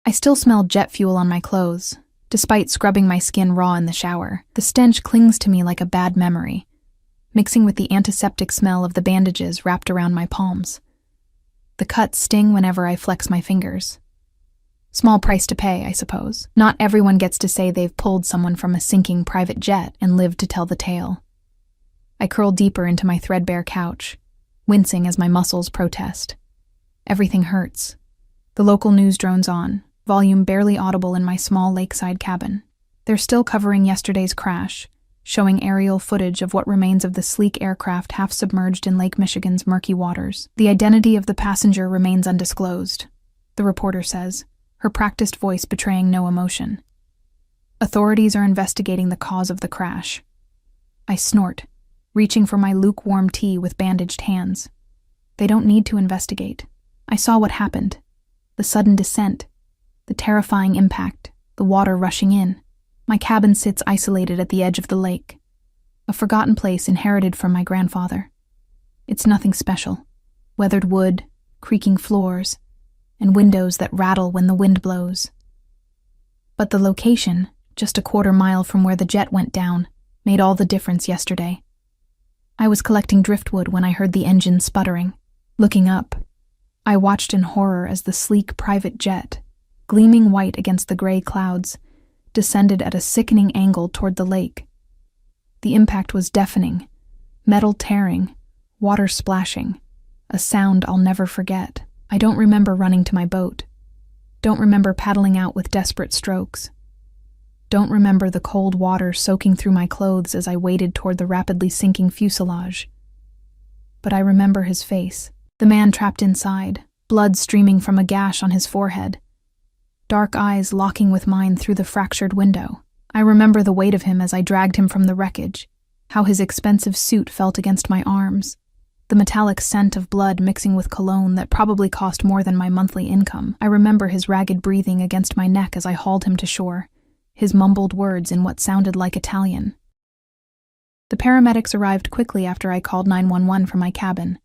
I still smelled jet fuel on my clothes, despite scrubbing my skin raw in the shower. The stench clings to me like a bad memory, mixing with the antiseptic smell of the bandages wrapped around my palms. The cuts sting whenever I flex my fingers. Small price to pay, I suppose. Not everyone gets to say they've pulled someone from a sinking private jet and lived to tell the tale. I curl deeper into my threadbare couch, wincing as my muscles protest. Everything hurts. The local news drones on, volume barely audible in my small lakeside cabin. They're still covering yesterday's crash, showing aerial footage of what remains of the sleek aircraft half submerged in Lake Michigan's murky waters. The identity of the passenger remains undisclosed, the reporter says, her practiced voice betraying no emotion. Authorities are investigating the cause of the crash. I snort, reaching for my lukewarm tea with bandaged hands. They don't need to investigate. I saw what happened. The sudden descent, the terrifying impact, the water rushing in. My cabin sits isolated at the edge of the lake, a forgotten place inherited from my grandfather. It's nothing special. Weathered wood, creaking floors, and windows that rattle when the wind blows. But the location, just a quarter-mile from where the jet went down, made all the difference yesterday. I was collecting driftwood when I heard the engine sputtering. Looking up, I watched in horror as the sleek private jet, gleaming white against the gray clouds, descended at a sickening angle toward the lake. The impact was deafening, metal tearing, water splashing, a sound I'll never forget. I don't remember running to my boat. Don't remember paddling out with desperate strokes. Don't remember the cold water soaking through my clothes as I waded toward the rapidly sinking fuselage. But I remember his face, the man trapped inside, blood streaming from a gash on his forehead, dark eyes locking with mine through the fractured window. I remember the weight of him as I dragged him from the wreckage, how his expensive suit felt against my arms, the metallic scent of blood mixing with cologne that probably cost more than my monthly income. I remember his ragged breathing against my neck as I hauled him to shore, his mumbled words in what sounded like Italian. The paramedics arrived quickly after I called 911 from my cabin.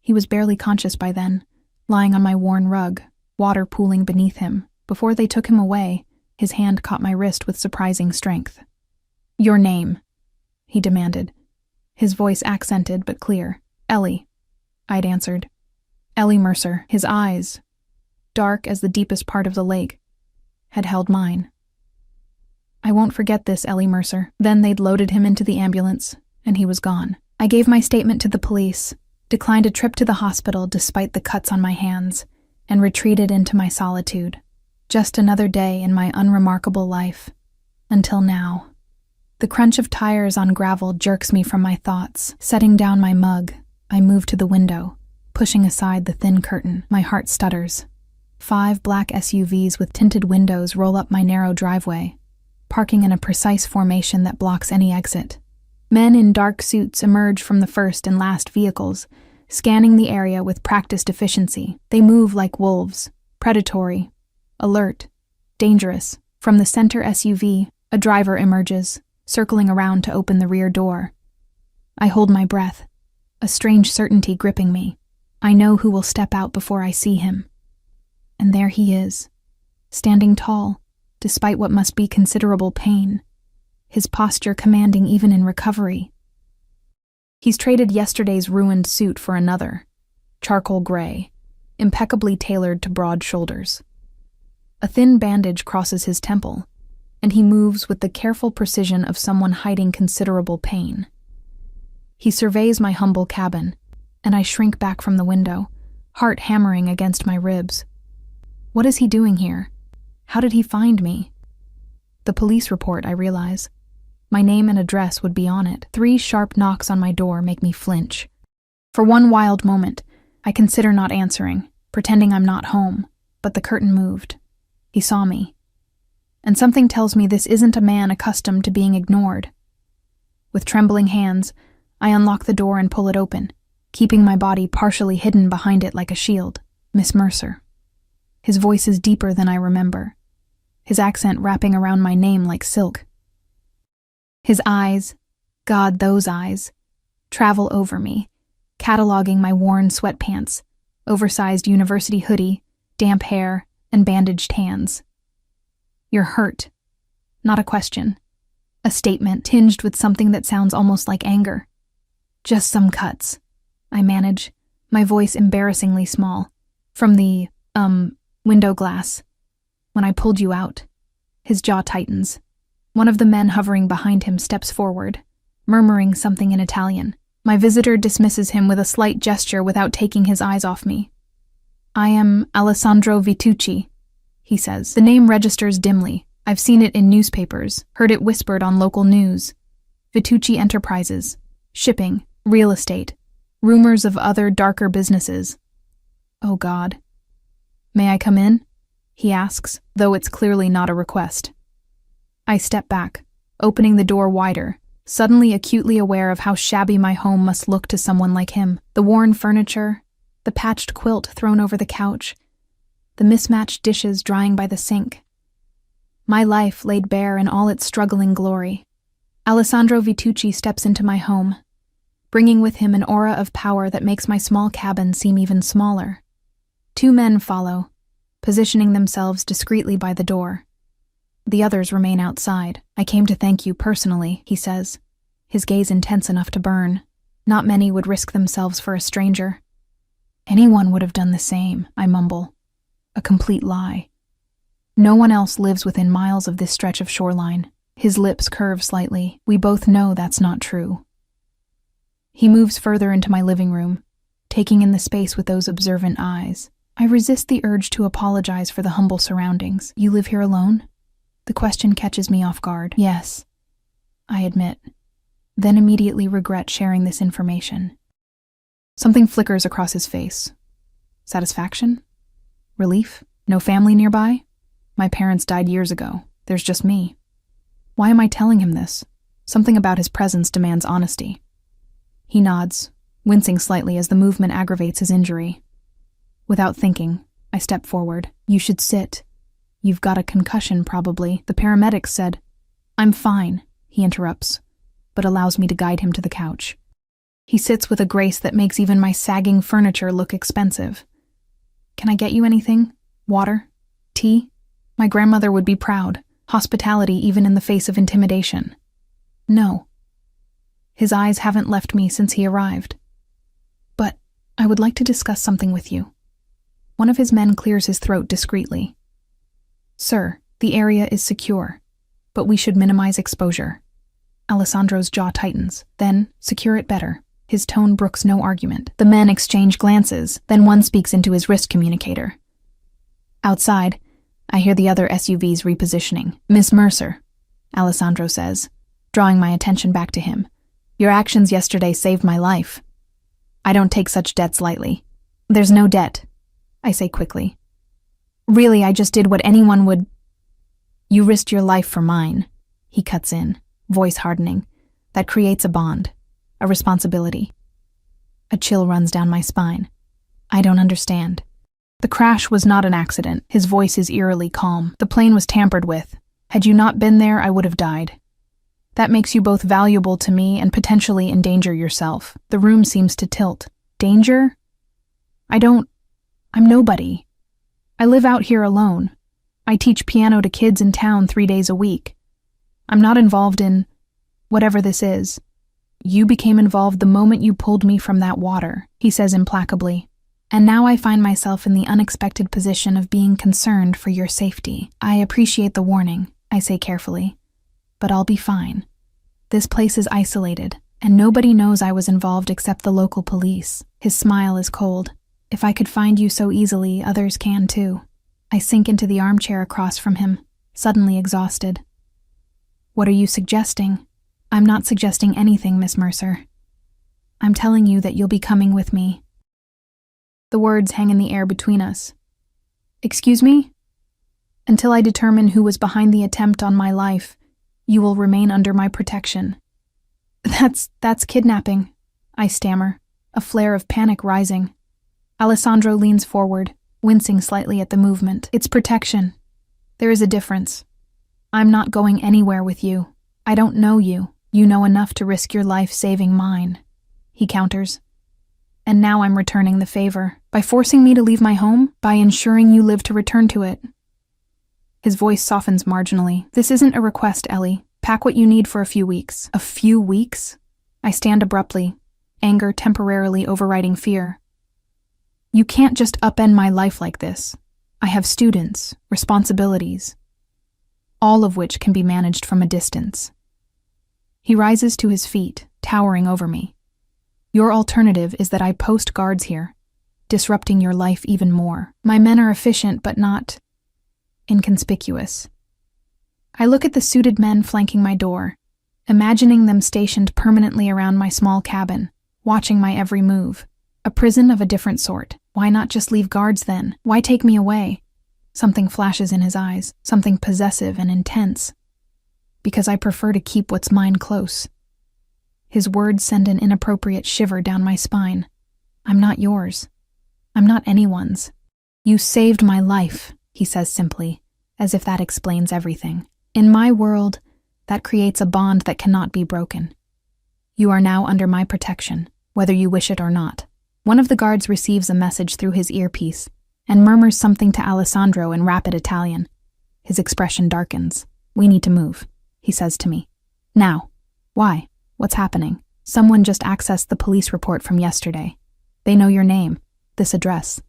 He was barely conscious by then, lying on my worn rug, water pooling beneath him. Before they took him away, his hand caught my wrist with surprising strength. "Your name," he demanded, his voice accented but clear. "Ellie," I'd answered. Ellie Mercer. His eyes, dark as the deepest part of the lake, had held mine. "I won't forget this, Ellie Mercer." Then they'd loaded him into the ambulance, and he was gone. I gave my statement to the police, declined a trip to the hospital despite the cuts on my hands, and retreated into my solitude. Just another day in my unremarkable life. Until now. The crunch of tires on gravel jerks me from my thoughts. Setting down my mug, I move to the window, pushing aside the thin curtain. My heart stutters. 5 black SUVs with tinted windows roll up my narrow driveway, parking in a precise formation that blocks any exit. Men in dark suits emerge from the first and last vehicles, scanning the area with practiced efficiency. They move like wolves, predatory, alert, dangerous. From the center SUV, a driver emerges, circling around to open the rear door. I hold my breath, a strange certainty gripping me. I know who will step out before I see him. And there he is, standing tall, despite what must be considerable pain, his posture commanding even in recovery. He's traded yesterday's ruined suit for another, charcoal gray, impeccably tailored to broad shoulders. A thin bandage crosses his temple, and he moves with the careful precision of someone hiding considerable pain. He surveys my humble cabin, and I shrink back from the window, heart hammering against my ribs. What is he doing here? How did he find me? The police report, I realize. My name and address would be on it. 3 sharp knocks on my door make me flinch. For one wild moment, I consider not answering, pretending I'm not home, but the curtain moved. He saw me. And something tells me this isn't a man accustomed to being ignored. With trembling hands, I unlock the door and pull it open, keeping my body partially hidden behind it like a shield. Miss Mercer. His voice is deeper than I remember, his accent wrapping around my name like silk. His eyes, God, those eyes, travel over me, cataloging my worn sweatpants, oversized university hoodie, damp hair, and bandaged hands. You're hurt. Not a question. A statement tinged with something that sounds almost like anger. Just some cuts, I manage, my voice embarrassingly small. From the, window glass. When I pulled you out. His jaw tightens. One of the men hovering behind him steps forward, murmuring something in Italian. My visitor dismisses him with a slight gesture without taking his eyes off me. I am Alessandro Vitucci, he says. The name registers dimly. I've seen it in newspapers, heard it whispered on local news. Vitucci Enterprises, shipping, real estate, rumors of other darker businesses. Oh God. May I come in? He asks, though it's clearly not a request. I step back, opening the door wider, suddenly acutely aware of how shabby my home must look to someone like him. The worn furniture, the patched quilt thrown over the couch, the mismatched dishes drying by the sink. My life laid bare in all its struggling glory. Alessandro Vitucci steps into my home, bringing with him an aura of power that makes my small cabin seem even smaller. 2 men follow, positioning themselves discreetly by the door. The others remain outside. I came to thank you personally, he says, his gaze intense enough to burn. Not many would risk themselves for a stranger. Anyone would have done the same, I mumble. A complete lie. No one else lives within miles of this stretch of shoreline. His lips curve slightly. We both know that's not true. He moves further into my living room, taking in the space with those observant eyes. I resist the urge to apologize for the humble surroundings. You live here alone? The question catches me off guard. Yes, I admit, then immediately regret sharing this information. Something flickers across his face. Satisfaction? Relief? No family nearby? My parents died years ago. There's just me. Why am I telling him this? Something about his presence demands honesty. He nods, wincing slightly as the movement aggravates his injury. Without thinking, I step forward. You should sit. You've got a concussion, probably. The paramedics said. I'm fine, he interrupts, but allows me to guide him to the couch. He sits with a grace that makes even my sagging furniture look expensive. Can I get you anything? Water? Tea? My grandmother would be proud. Hospitality even in the face of intimidation. No. His eyes haven't left me since he arrived. But I would like to discuss something with you. One of his men clears his throat discreetly. Sir, the area is secure, but we should minimize exposure. Alessandro's jaw tightens. Then, secure it better. His tone brooks no argument. The men exchange glances, then one speaks into his wrist communicator. Outside, I hear the other SUVs repositioning. Miss Mercer, Alessandro says, drawing my attention back to him. Your actions yesterday saved my life. I don't take such debts lightly. There's no debt, I say quickly. Really, I just did what anyone would. You risked your life for mine, he cuts in, voice hardening. That creates a bond, a responsibility. A chill runs down my spine. I don't understand. The crash was not an accident. His voice is eerily calm. The plane was tampered with. Had you not been there, I would have died. That makes you both valuable to me and potentially endanger yourself. The room seems to tilt. Danger? I'm nobody. I live out here alone. I teach piano to kids in town 3 days a week. I'm not involved in whatever this is. You became involved the moment you pulled me from that water, he says implacably. And now I find myself in the unexpected position of being concerned for your safety. I appreciate the warning, I say carefully, but I'll be fine. This place is isolated, and nobody knows I was involved except the local police. His smile is cold. If I could find you so easily, others can too. I sink into the armchair across from him, suddenly exhausted. What are you suggesting? I'm not suggesting anything, Miss Mercer. I'm telling you that you'll be coming with me. The words hang in the air between us. Excuse me? Until I determine who was behind the attempt on my life, you will remain under my protection. That's kidnapping, I stammer, a flare of panic rising. Alessandro leans forward, wincing slightly at the movement. It's protection. There is a difference. I'm not going anywhere with you. I don't know you. You know enough to risk your life saving mine, he counters. And now I'm returning the favor By forcing me to leave my home? By ensuring you live to return to it? His voice softens marginally. This isn't a request, Ellie. Pack what you need for a few weeks. A few weeks? I stand abruptly, anger temporarily overriding fear. You can't just upend my life like this. I have students, responsibilities, all of which can be managed from a distance. He rises to his feet, towering over me. Your alternative is that I post guards here, disrupting your life even more. My men are efficient but not inconspicuous. I look at the suited men flanking my door, imagining them stationed permanently around my small cabin, watching my every move. A prison of a different sort. Why not just leave guards then? Why take me away? Something flashes in his eyes, something possessive and intense. Because I prefer to keep what's mine close. His words send an inappropriate shiver down my spine. I'm not yours. I'm not anyone's. You saved my life, he says simply, as if that explains everything. In my world, that creates a bond that cannot be broken. You are now under my protection, whether you wish it or not. One of the guards receives a message through his earpiece and murmurs something to Alessandro in rapid Italian. His expression darkens. We need to move, he says to me. Now. Why? What's happening? Someone just accessed the police report from yesterday. They know your name, this address.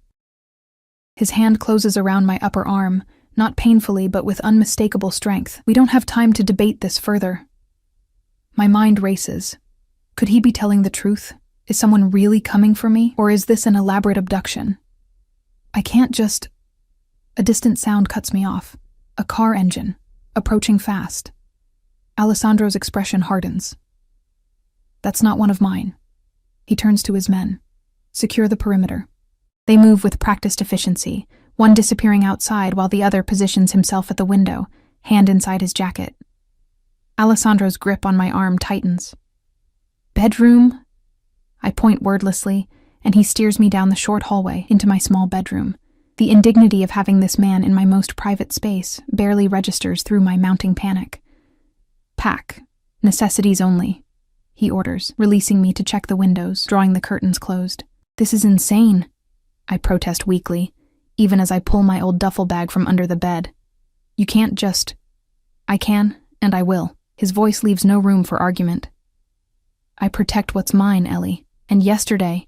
His hand closes around my upper arm, not painfully but with unmistakable strength. We don't have time to debate this further. My mind races. Could he be telling the truth? Is someone really coming for me, or is this an elaborate abduction? I can't just... A distant sound cuts me off. A car engine, approaching fast. Alessandro's expression hardens. That's not one of mine. He turns to his men. Secure the perimeter. They move with practiced efficiency, one disappearing outside while the other positions himself at the window, hand inside his jacket. Alessandro's grip on my arm tightens. Bedroom? I point wordlessly, and he steers me down the short hallway into my small bedroom. The indignity of having this man in my most private space barely registers through my mounting panic. Pack. Necessities only, he orders, releasing me to check the windows, drawing the curtains closed. This is insane, I protest weakly, even as I pull my old duffel bag from under the bed. You can't just... I can, and I will. His voice leaves no room for argument. I protect what's mine, Ellie. And yesterday,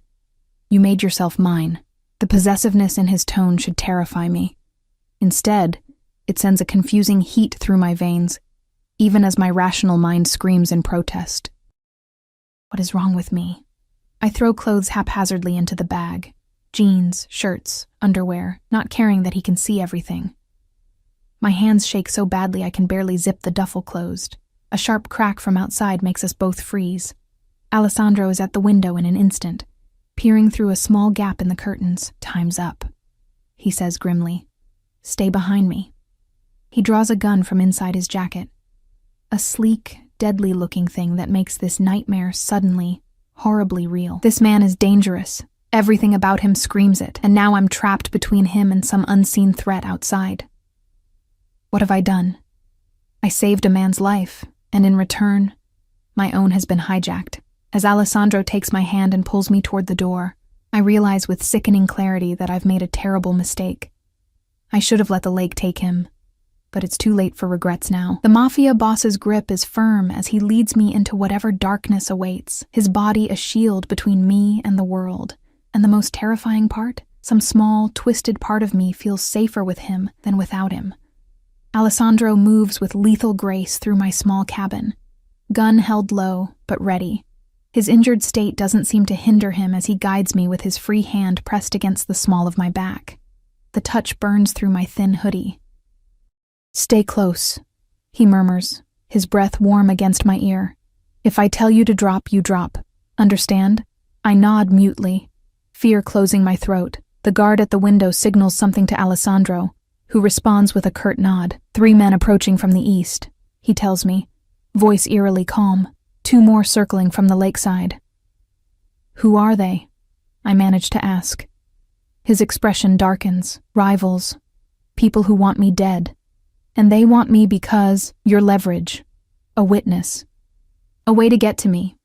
you made yourself mine. The possessiveness in his tone should terrify me. Instead, it sends a confusing heat through my veins, even as my rational mind screams in protest. What is wrong with me? I throw clothes haphazardly into the bag. Jeans, shirts, underwear, not caring that he can see everything. My hands shake so badly I can barely zip the duffel closed. A sharp crack from outside makes us both freeze. Alessandro is at the window in an instant, peering through a small gap in the curtains. Time's up, he says grimly. Stay behind me. He draws a gun from inside his jacket. A sleek, deadly-looking thing that makes this nightmare suddenly, horribly real. This man is dangerous. Everything about him screams it, and now I'm trapped between him and some unseen threat outside. What have I done? I saved a man's life, and in return, my own has been hijacked. As Alessandro takes my hand and pulls me toward the door, I realize with sickening clarity that I've made a terrible mistake. I should have let the lake take him, but it's too late for regrets now. The mafia boss's grip is firm as he leads me into whatever darkness awaits, his body a shield between me and the world. And the most terrifying part? Some small, twisted part of me feels safer with him than without him. Alessandro moves with lethal grace through my small cabin, gun held low, but ready. His injured state doesn't seem to hinder him as he guides me with his free hand pressed against the small of my back. The touch burns through my thin hoodie. Stay close, he murmurs, his breath warm against my ear. If I tell you to drop, you drop. Understand? I nod mutely, fear closing my throat. The guard at the window signals something to Alessandro, who responds with a curt nod. 3 men approaching from the east, he tells me, voice eerily calm. 2 more circling from the lakeside. Who are they? I manage to ask. His expression darkens. Rivals. People who want me dead. And they want me because your leverage. A witness. A way to get to me.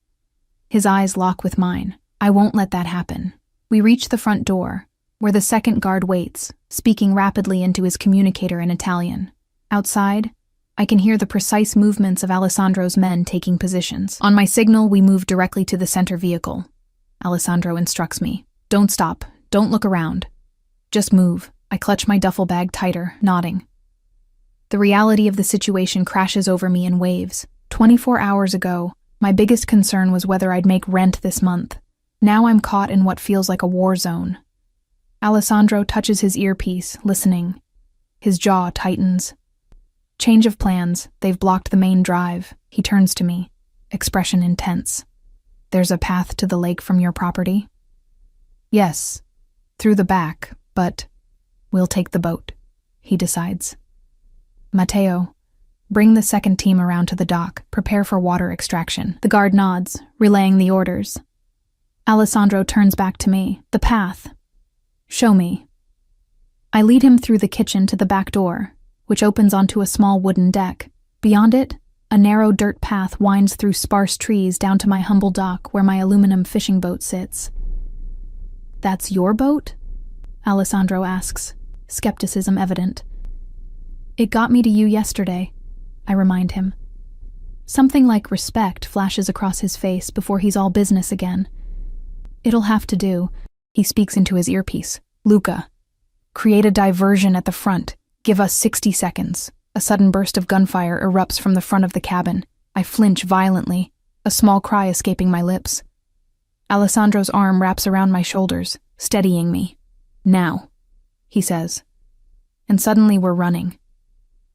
His eyes lock with mine. I won't let that happen. We reach the front door, where the second guard waits, speaking rapidly into his communicator in Italian. Outside, I can hear the precise movements of Alessandro's men taking positions. On my signal, we move directly to the center vehicle. Alessandro instructs me. Don't stop. Don't look around. Just move. I clutch my duffel bag tighter, nodding. The reality of the situation crashes over me in waves. 24 hours ago, my biggest concern was whether I'd make rent this month. Now I'm caught in what feels like a war zone. Alessandro touches his earpiece, listening. His jaw tightens. Change of plans. They've blocked the main drive. He turns to me, expression intense. There's a path to the lake from your property? Yes, through the back, but we'll take the boat, he decides. Matteo, bring the second team around to the dock. Prepare for water extraction. The guard nods, relaying the orders. Alessandro turns back to me. The path. Show me. I lead him through the kitchen to the back door, which opens onto a small wooden deck. Beyond it, a narrow dirt path winds through sparse trees down to my humble dock where my aluminum fishing boat sits. That's your boat? Alessandro asks, skepticism evident. It got me to you yesterday, I remind him. Something like respect flashes across his face before he's all business again. It'll have to do. He speaks into his earpiece. Luca, create a diversion at the front. Give us 60 seconds. A sudden burst of gunfire erupts from the front of the cabin. I flinch violently, a small cry escaping my lips. Alessandro's arm wraps around my shoulders, steadying me. Now, he says. And suddenly we're running.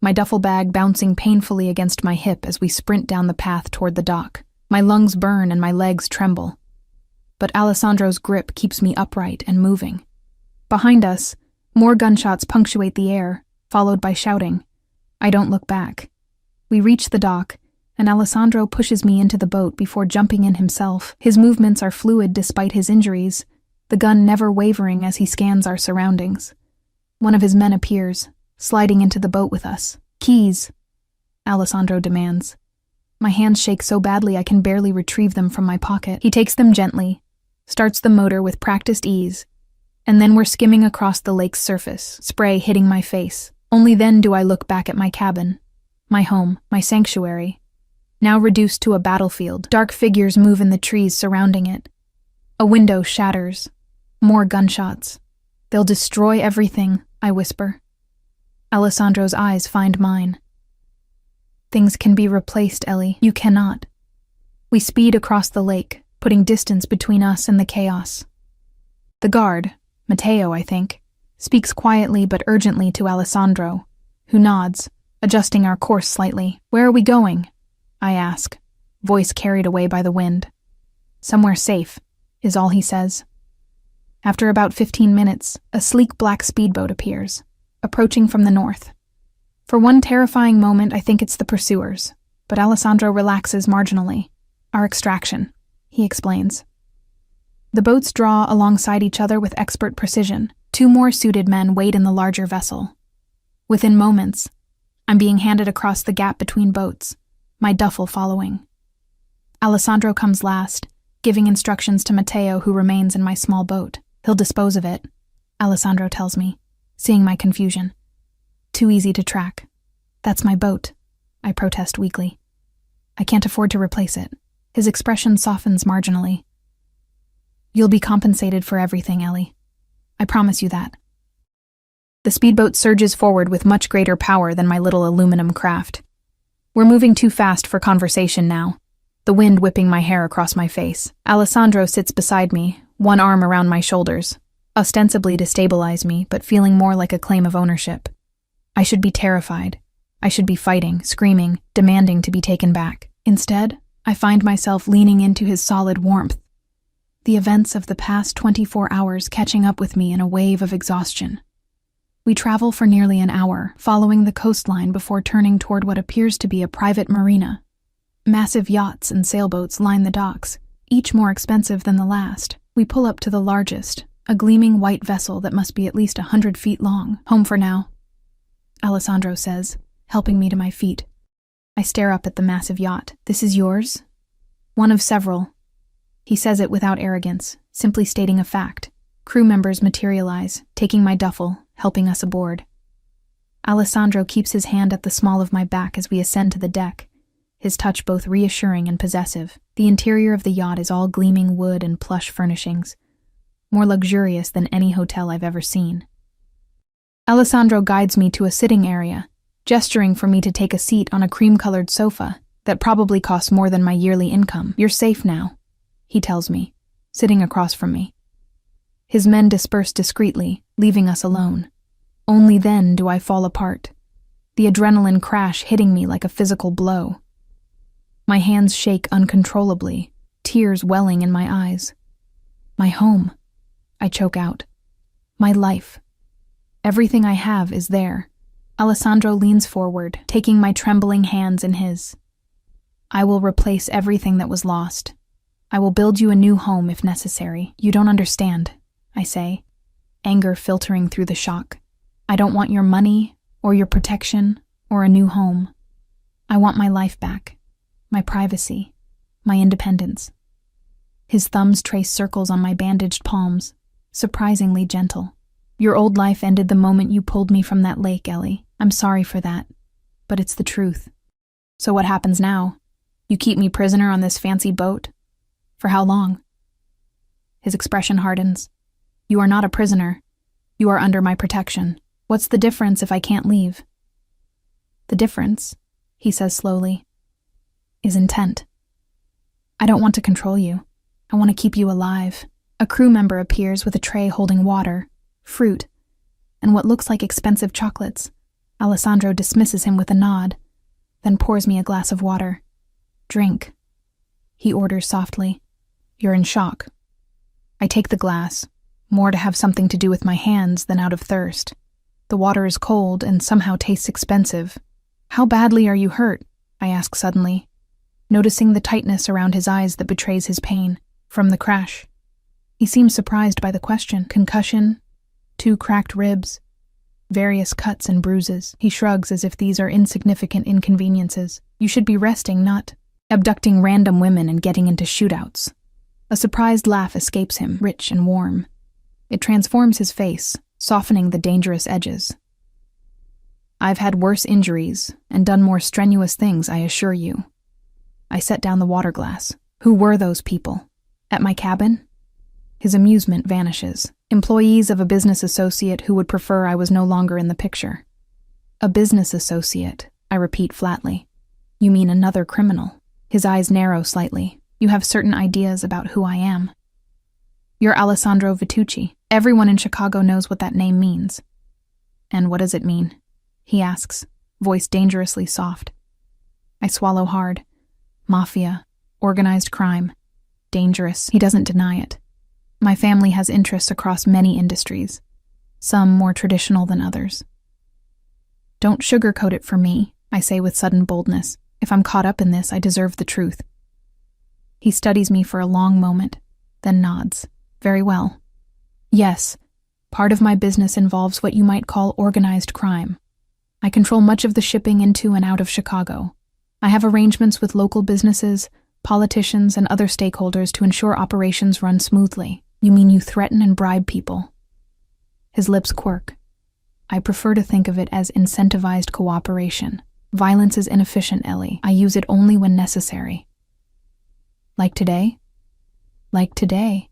My duffel bag bouncing painfully against my hip as we sprint down the path toward the dock. My lungs burn and my legs tremble. But Alessandro's grip keeps me upright and moving. Behind us, more gunshots punctuate the air, followed by shouting. I don't look back. We reach the dock, and Alessandro pushes me into the boat before jumping in himself. His movements are fluid despite his injuries, the gun never wavering as he scans our surroundings. One of his men appears, sliding into the boat with us. Keys, Alessandro demands. My hands shake so badly I can barely retrieve them from my pocket. He takes them gently, starts the motor with practiced ease, and then we're skimming across the lake's surface, spray hitting my face. Only then do I look back at my cabin, my home, my sanctuary, now reduced to a battlefield. Dark figures move in the trees surrounding it. A window shatters. More gunshots. They'll destroy everything, I whisper. Alessandro's eyes find mine. Things can be replaced, Ellie. You cannot. We speed across the lake, putting distance between us and the chaos. The guard, Matteo, I think, speaks quietly but urgently to Alessandro, who nods, adjusting our course slightly. Where are we going? I ask, voice carried away by the wind. Somewhere safe, is all he says. After about 15 minutes, a sleek black speedboat appears, approaching from the north. For one terrifying moment, I think it's the pursuers, but Alessandro relaxes marginally. Our extraction, he explains. The boats draw alongside each other with expert precision. 2 more suited men wait in the larger vessel. Within moments, I'm being handed across the gap between boats, my duffel following. Alessandro comes last, giving instructions to Matteo, who remains in my small boat. He'll dispose of it, Alessandro tells me, seeing my confusion. Too easy to track. That's my boat, I protest weakly. I can't afford to replace it. His expression softens marginally. You'll be compensated for everything, Ellie. I promise you that. The speedboat surges forward with much greater power than my little aluminum craft. We're moving too fast for conversation now, the wind whipping my hair across my face. Alessandro sits beside me, one arm around my shoulders, ostensibly to stabilize me, but feeling more like a claim of ownership. I should be terrified. I should be fighting, screaming, demanding to be taken back. Instead, I find myself leaning into his solid warmth, the events of the past 24 hours catching up with me in a wave of exhaustion. We travel for nearly an hour, following the coastline before turning toward what appears to be a private marina. Massive yachts and sailboats line the docks, each more expensive than the last. We pull up to the largest, a gleaming white vessel that must be at least 100 feet long. Home for now, Alessandro says, helping me to my feet. I stare up at the massive yacht. This is yours? One of several. He says it without arrogance, simply stating a fact. Crew members materialize, taking my duffel, helping us aboard. Alessandro keeps his hand at the small of my back as we ascend to the deck, his touch both reassuring and possessive. The interior of the yacht is all gleaming wood and plush furnishings, more luxurious than any hotel I've ever seen. Alessandro guides me to a sitting area, gesturing for me to take a seat on a cream-colored sofa that probably costs more than my yearly income. "You're safe now," he tells me, sitting across from me. His men disperse discreetly, leaving us alone. Only then do I fall apart, the adrenaline crash hitting me like a physical blow. My hands shake uncontrollably, tears welling in my eyes. My home, I choke out. My life. Everything I have is there. Alessandro leans forward, taking my trembling hands in his. "I will replace everything that was lost. I will build you a new home if necessary." "You don't understand," I say, anger filtering through the shock. "I don't want your money, or your protection, or a new home. I want my life back, my privacy, my independence." His thumbs trace circles on my bandaged palms, surprisingly gentle. "Your old life ended the moment you pulled me from that lake, Ellie. I'm sorry for that, but it's the truth. So what happens now? You keep me prisoner on this fancy boat? For how long?" His expression hardens. "You are not a prisoner. You are under my protection. What's the difference if I can't leave?" "The difference," he says slowly, "is intent. I don't want to control you. I want to keep you alive." A crew member appears with a tray holding water, fruit, and what looks like expensive chocolates. Alessandro dismisses him with a nod, then pours me a glass of water. "Drink," he orders softly. "You're in shock." I take the glass, more to have something to do with my hands than out of thirst. The water is cold and somehow tastes expensive. "How badly are you hurt?" I ask suddenly, noticing the tightness around his eyes that betrays his pain. "From the crash." He seems surprised by the question. "Concussion, 2 cracked ribs, various cuts and bruises." He shrugs as if these are insignificant inconveniences. "You should be resting, not abducting random women and getting into shootouts." A surprised laugh escapes him, rich and warm. It transforms his face, softening the dangerous edges. "I've had worse injuries and done more strenuous things, I assure you." I set down the water glass. "Who were those people? At my cabin?" His amusement vanishes. "Employees of a business associate who would prefer I was no longer in the picture." "A business associate," I repeat flatly. "You mean another criminal?" His eyes narrow slightly. "You have certain ideas about who I am." "You're Alessandro Vitucci. Everyone in Chicago knows what that name means." "And what does it mean?" he asks, voice dangerously soft. I swallow hard. Mafia, organized crime, dangerous. He doesn't deny it. My family has interests across many industries, some more traditional than others. "Don't sugarcoat it for me," I say with sudden boldness. "If I'm caught up in this, I deserve the truth." He studies me for a long moment, then nods. "Very well. Yes, part of my business involves what you might call organized crime. I control much of the shipping into and out of Chicago. I have arrangements with local businesses, politicians, and other stakeholders to ensure operations run smoothly." "You mean you threaten and bribe people?" His lips quirk. "I prefer to think of it as incentivized cooperation. Violence is inefficient, Ellie. I use it only when necessary." "Like today?" "Like today,"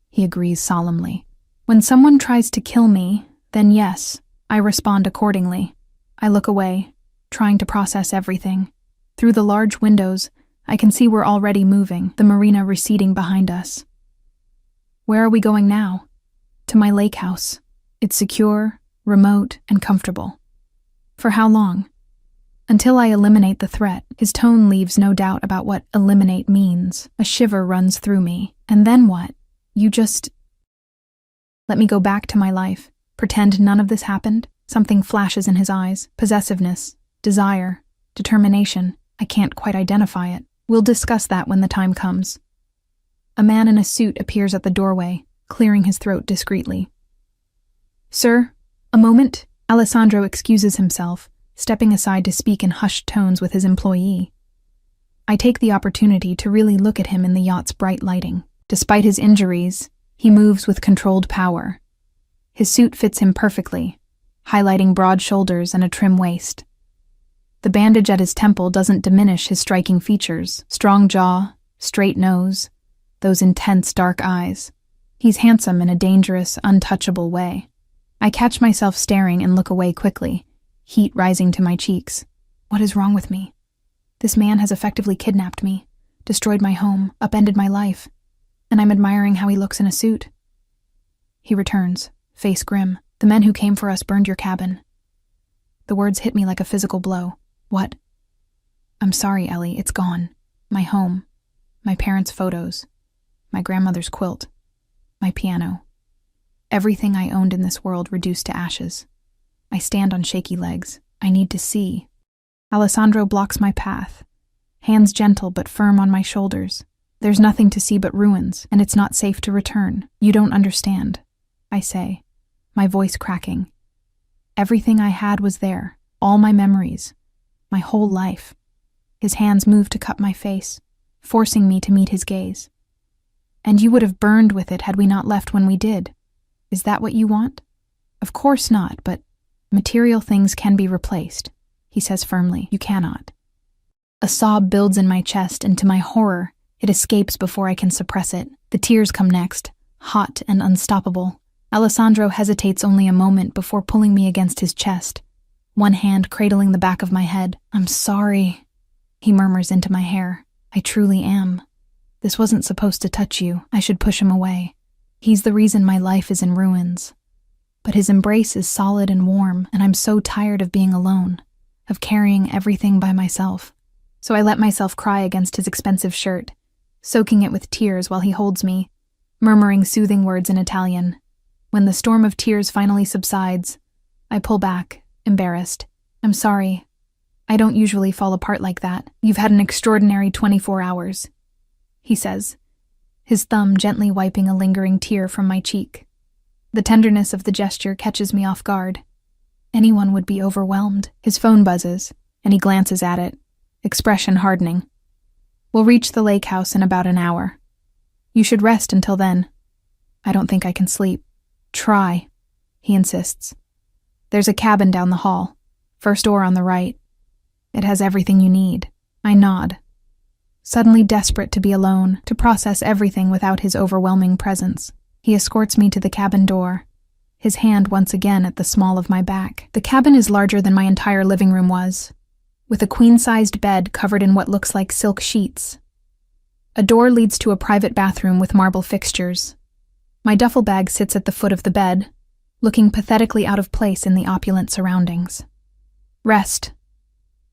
he agrees solemnly. "When someone tries to kill me, then yes, I respond accordingly. I look away, trying to process everything. Through the large windows, I can see we're already moving, the marina receding behind us. Where are we going now? To my lake house. It's secure, remote, and comfortable. For how long? Until I eliminate the threat." His tone leaves no doubt about what eliminate means. A shiver runs through me. "And then what? You just let me go back to my life, pretend none of this happened?" Something flashes in his eyes. Possessiveness, desire, determination. I can't quite identify it. "We'll discuss that when the time comes." A man in a suit appears at the doorway, clearing his throat discreetly. "Sir, a moment." Alessandro excuses himself, stepping aside to speak in hushed tones with his employee. I take the opportunity to really look at him in the yacht's bright lighting. Despite his injuries, He moves with controlled power. His suit fits him perfectly, highlighting broad shoulders and a trim waist. The bandage at his temple doesn't diminish his striking features: strong jaw, straight nose, those intense dark eyes. He's handsome in a dangerous, untouchable way. I catch myself staring and look away quickly, heat rising to my cheeks. What is wrong with me? This man has effectively kidnapped me, destroyed my home, upended my life, and I'm admiring how he looks in a suit. He returns, face grim. The men who came for us burned your cabin. The words hit me like a physical blow. What? I'm sorry, Ellie, it's gone. My home, my parents' photos, my grandmother's quilt, my piano. Everything I owned in this world reduced to ashes. I stand on shaky legs. I need to see. Alessandro blocks my path, hands gentle but firm on my shoulders. There's nothing to see but ruins, and it's not safe to return. You don't understand, I say, my voice cracking. Everything I had was there, all my memories, my whole life. His hands move to cup my face, forcing me to meet his gaze. And you would have burned with it had we not left when we did. Is that what you want? Of course not, but material things can be replaced, he says firmly. You cannot. A sob builds in my chest, and to my horror, it escapes before I can suppress it. The tears come next, hot and unstoppable. Alessandro hesitates only a moment before pulling me against his chest, one hand cradling the back of my head. I'm sorry, he murmurs into my hair. I truly am. This wasn't supposed to touch you. I should push him away. He's the reason my life is in ruins. But his embrace is solid and warm, and I'm so tired of being alone, of carrying everything by myself. So I let myself cry against his expensive shirt, soaking it with tears while he holds me, murmuring soothing words in Italian. When the storm of tears finally subsides, I pull back, embarrassed. I'm sorry. I don't usually fall apart like that. You've had an extraordinary 24 hours, he says, his thumb gently wiping a lingering tear from my cheek. The tenderness of the gesture catches me off guard. Anyone would be overwhelmed. His phone buzzes, and he glances at it, expression hardening. We'll reach the lake house in about an hour. You should rest until then. I don't think I can sleep. Try, he insists. There's a cabin down the hall, first door on the right. It has everything you need. I nod, suddenly desperate to be alone, to process everything without his overwhelming presence. He escorts me to the cabin door, his hand once again at the small of my back. The cabin is larger than my entire living room was, with a queen-sized bed covered in what looks like silk sheets. A door leads to a private bathroom with marble fixtures. My duffel bag sits at the foot of the bed, looking pathetically out of place in the opulent surroundings. Rest,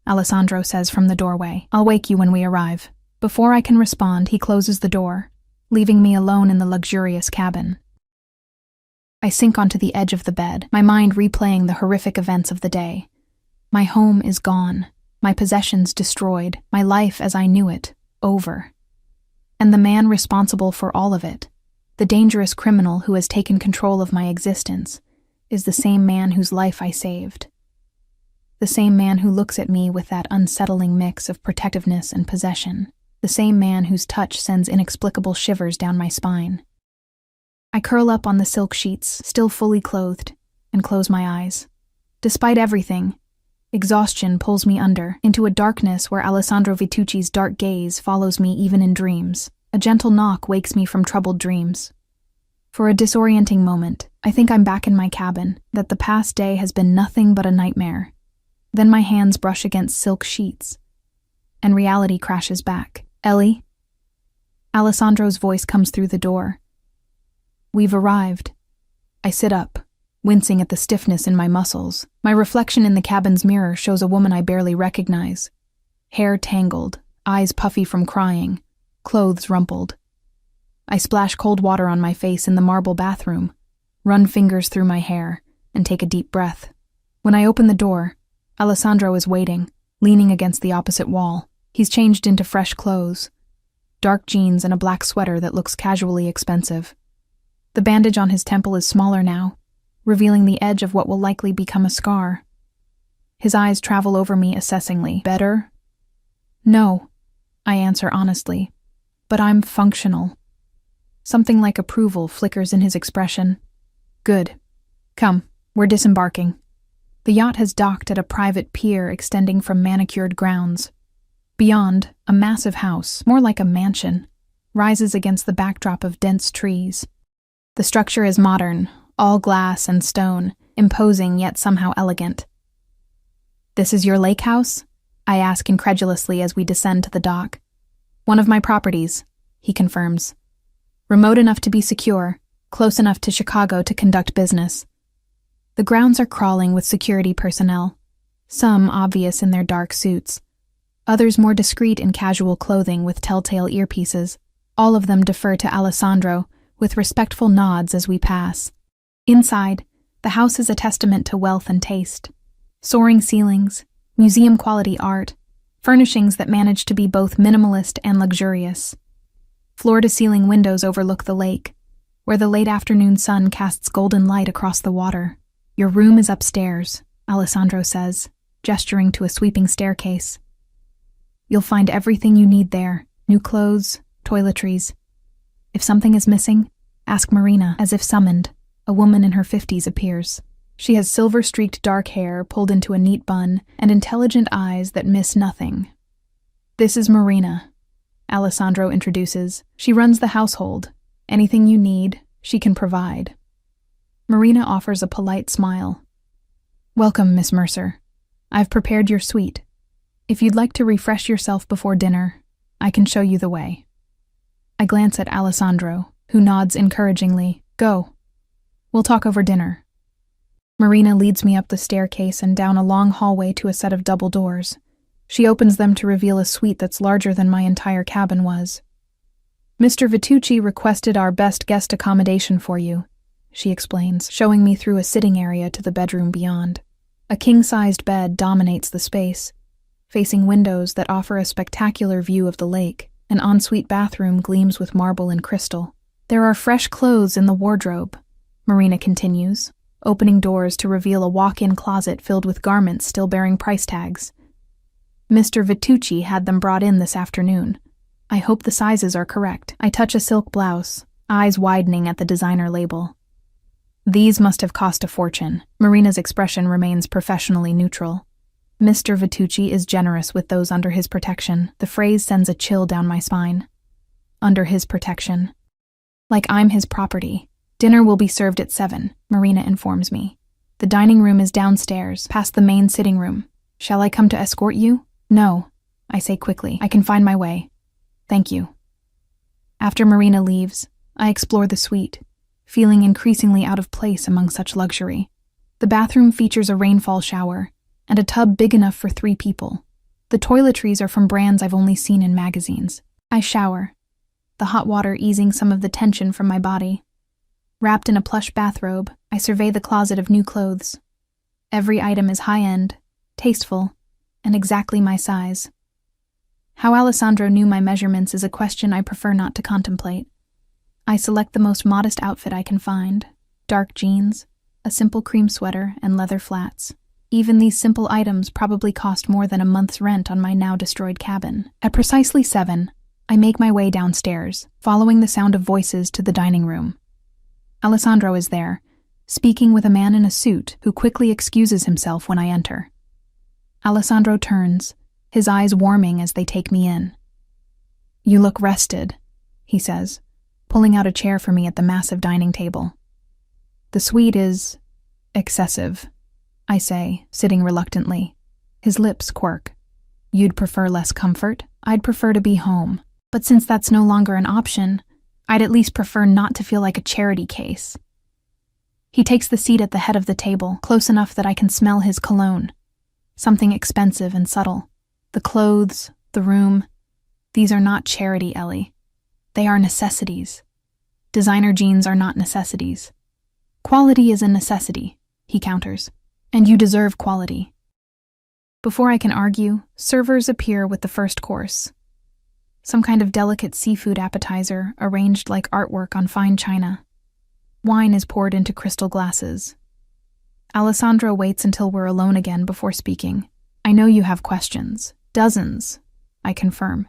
Alessandro says from the doorway. I'll wake you when we arrive. Before I can respond, he closes the door, leaving me alone in the luxurious cabin. I sink onto the edge of the bed, my mind replaying the horrific events of the day. My home is gone, my possessions destroyed, my life as I knew it, over. And the man responsible for all of it, the dangerous criminal who has taken control of my existence, is the same man whose life I saved. The same man who looks at me with that unsettling mix of protectiveness and possession. The same man whose touch sends inexplicable shivers down my spine. I curl up on the silk sheets, still fully clothed, and close my eyes. Despite everything, exhaustion pulls me under, into a darkness where Alessandro Vitucci's dark gaze follows me even in dreams. A gentle knock wakes me from troubled dreams. For a disorienting moment, I think I'm back in my cabin, that the past day has been nothing but a nightmare. Then my hands brush against silk sheets, and reality crashes back. Ellie? Alessandro's voice comes through the door. We've arrived. I sit up, wincing at the stiffness in my muscles. My reflection in the cabin's mirror shows a woman I barely recognize. Hair tangled, eyes puffy from crying, clothes rumpled. I splash cold water on my face in the marble bathroom, run fingers through my hair, and take a deep breath. When I open the door, Alessandro is waiting, leaning against the opposite wall. He's changed into fresh clothes, dark jeans and a black sweater that looks casually expensive. The bandage on his temple is smaller now, revealing the edge of what will likely become a scar. His eyes travel over me assessingly. Better? No, I answer honestly, but I'm functional. Something like approval flickers in his expression. Good. Come, we're disembarking. The yacht has docked at a private pier extending from manicured grounds. Beyond, a massive house, more like a mansion, rises against the backdrop of dense trees. The structure is modern, all glass and stone, imposing yet somehow elegant. This is your lake house? I ask incredulously as we descend to the dock. One of my properties, he confirms. Remote enough to be secure, close enough to Chicago to conduct business. The grounds are crawling with security personnel, some obvious in their dark suits, others more discreet in casual clothing with telltale earpieces. All of them defer to Alessandro with respectful nods as we pass. Inside, the house is a testament to wealth and taste. Soaring ceilings, museum-quality art, furnishings that manage to be both minimalist and luxurious. Floor-to-ceiling windows overlook the lake, where the late afternoon sun casts golden light across the water. Your room is upstairs, Alessandro says, gesturing to a sweeping staircase. You'll find everything you need there, new clothes, toiletries. If something is missing, ask Marina. As if summoned, a woman in her 50s appears. She has silver-streaked dark hair pulled into a neat bun and intelligent eyes that miss nothing. This is Marina, Alessandro introduces. She runs the household. Anything you need, she can provide. Marina offers a polite smile. Welcome, Miss Mercer. I've prepared your suite. If you'd like to refresh yourself before dinner, I can show you the way. I glance at Alessandro, who nods encouragingly. Go. We'll talk over dinner. Marina leads me up the staircase and down a long hallway to a set of double doors. She opens them to reveal a suite that's larger than my entire cabin was. Mr. Vitucci requested our best guest accommodation for you, she explains, showing me through a sitting area to the bedroom beyond. A king-sized bed dominates the space, facing windows that offer a spectacular view of the lake. An ensuite bathroom gleams with marble and crystal. There are fresh clothes in the wardrobe, Marina continues, opening doors to reveal a walk-in closet filled with garments still bearing price tags. Mr. Vitucci had them brought in this afternoon. I hope the sizes are correct. I touch a silk blouse, eyes widening at the designer label. These must have cost a fortune. Marina's expression remains professionally neutral. Mr. Vitucci is generous with those under his protection. The phrase sends a chill down my spine. Under his protection. Like I'm his property. Dinner will be served at 7, Marina informs me. The dining room is downstairs, past the main sitting room. Shall I come to escort you? No, I say quickly. I can find my way. Thank you. After Marina leaves, I explore the suite, feeling increasingly out of place among such luxury. The bathroom features a rainfall shower and a tub big enough for 3 people. The toiletries are from brands I've only seen in magazines. I shower, the hot water easing some of the tension from my body. Wrapped in a plush bathrobe, I survey the closet of new clothes. Every item is high-end, tasteful, and exactly my size. How Alessandro knew my measurements is a question I prefer not to contemplate. I select the most modest outfit I can find, dark jeans, a simple cream sweater, and leather flats. Even these simple items probably cost more than a month's rent on my now-destroyed cabin. At precisely 7, I make my way downstairs, following the sound of voices to the dining room. Alessandro is there, speaking with a man in a suit who quickly excuses himself when I enter. Alessandro turns, his eyes warming as they take me in. You look rested, he says, pulling out a chair for me at the massive dining table. The suite is excessive, I say, sitting reluctantly. His lips quirk. You'd prefer less comfort? I'd prefer to be home. But since that's no longer an option, I'd at least prefer not to feel like a charity case. He takes the seat at the head of the table, close enough that I can smell his cologne. Something expensive and subtle. The clothes, the room. These are not charity, Ellie. They are necessities. Designer jeans are not necessities. Quality is a necessity, he counters. And you deserve quality. Before I can argue, servers appear with the first course. Some kind of delicate seafood appetizer arranged like artwork on fine china. Wine is poured into crystal glasses. Alessandro waits until we're alone again before speaking. I know you have questions. Dozens, I confirm,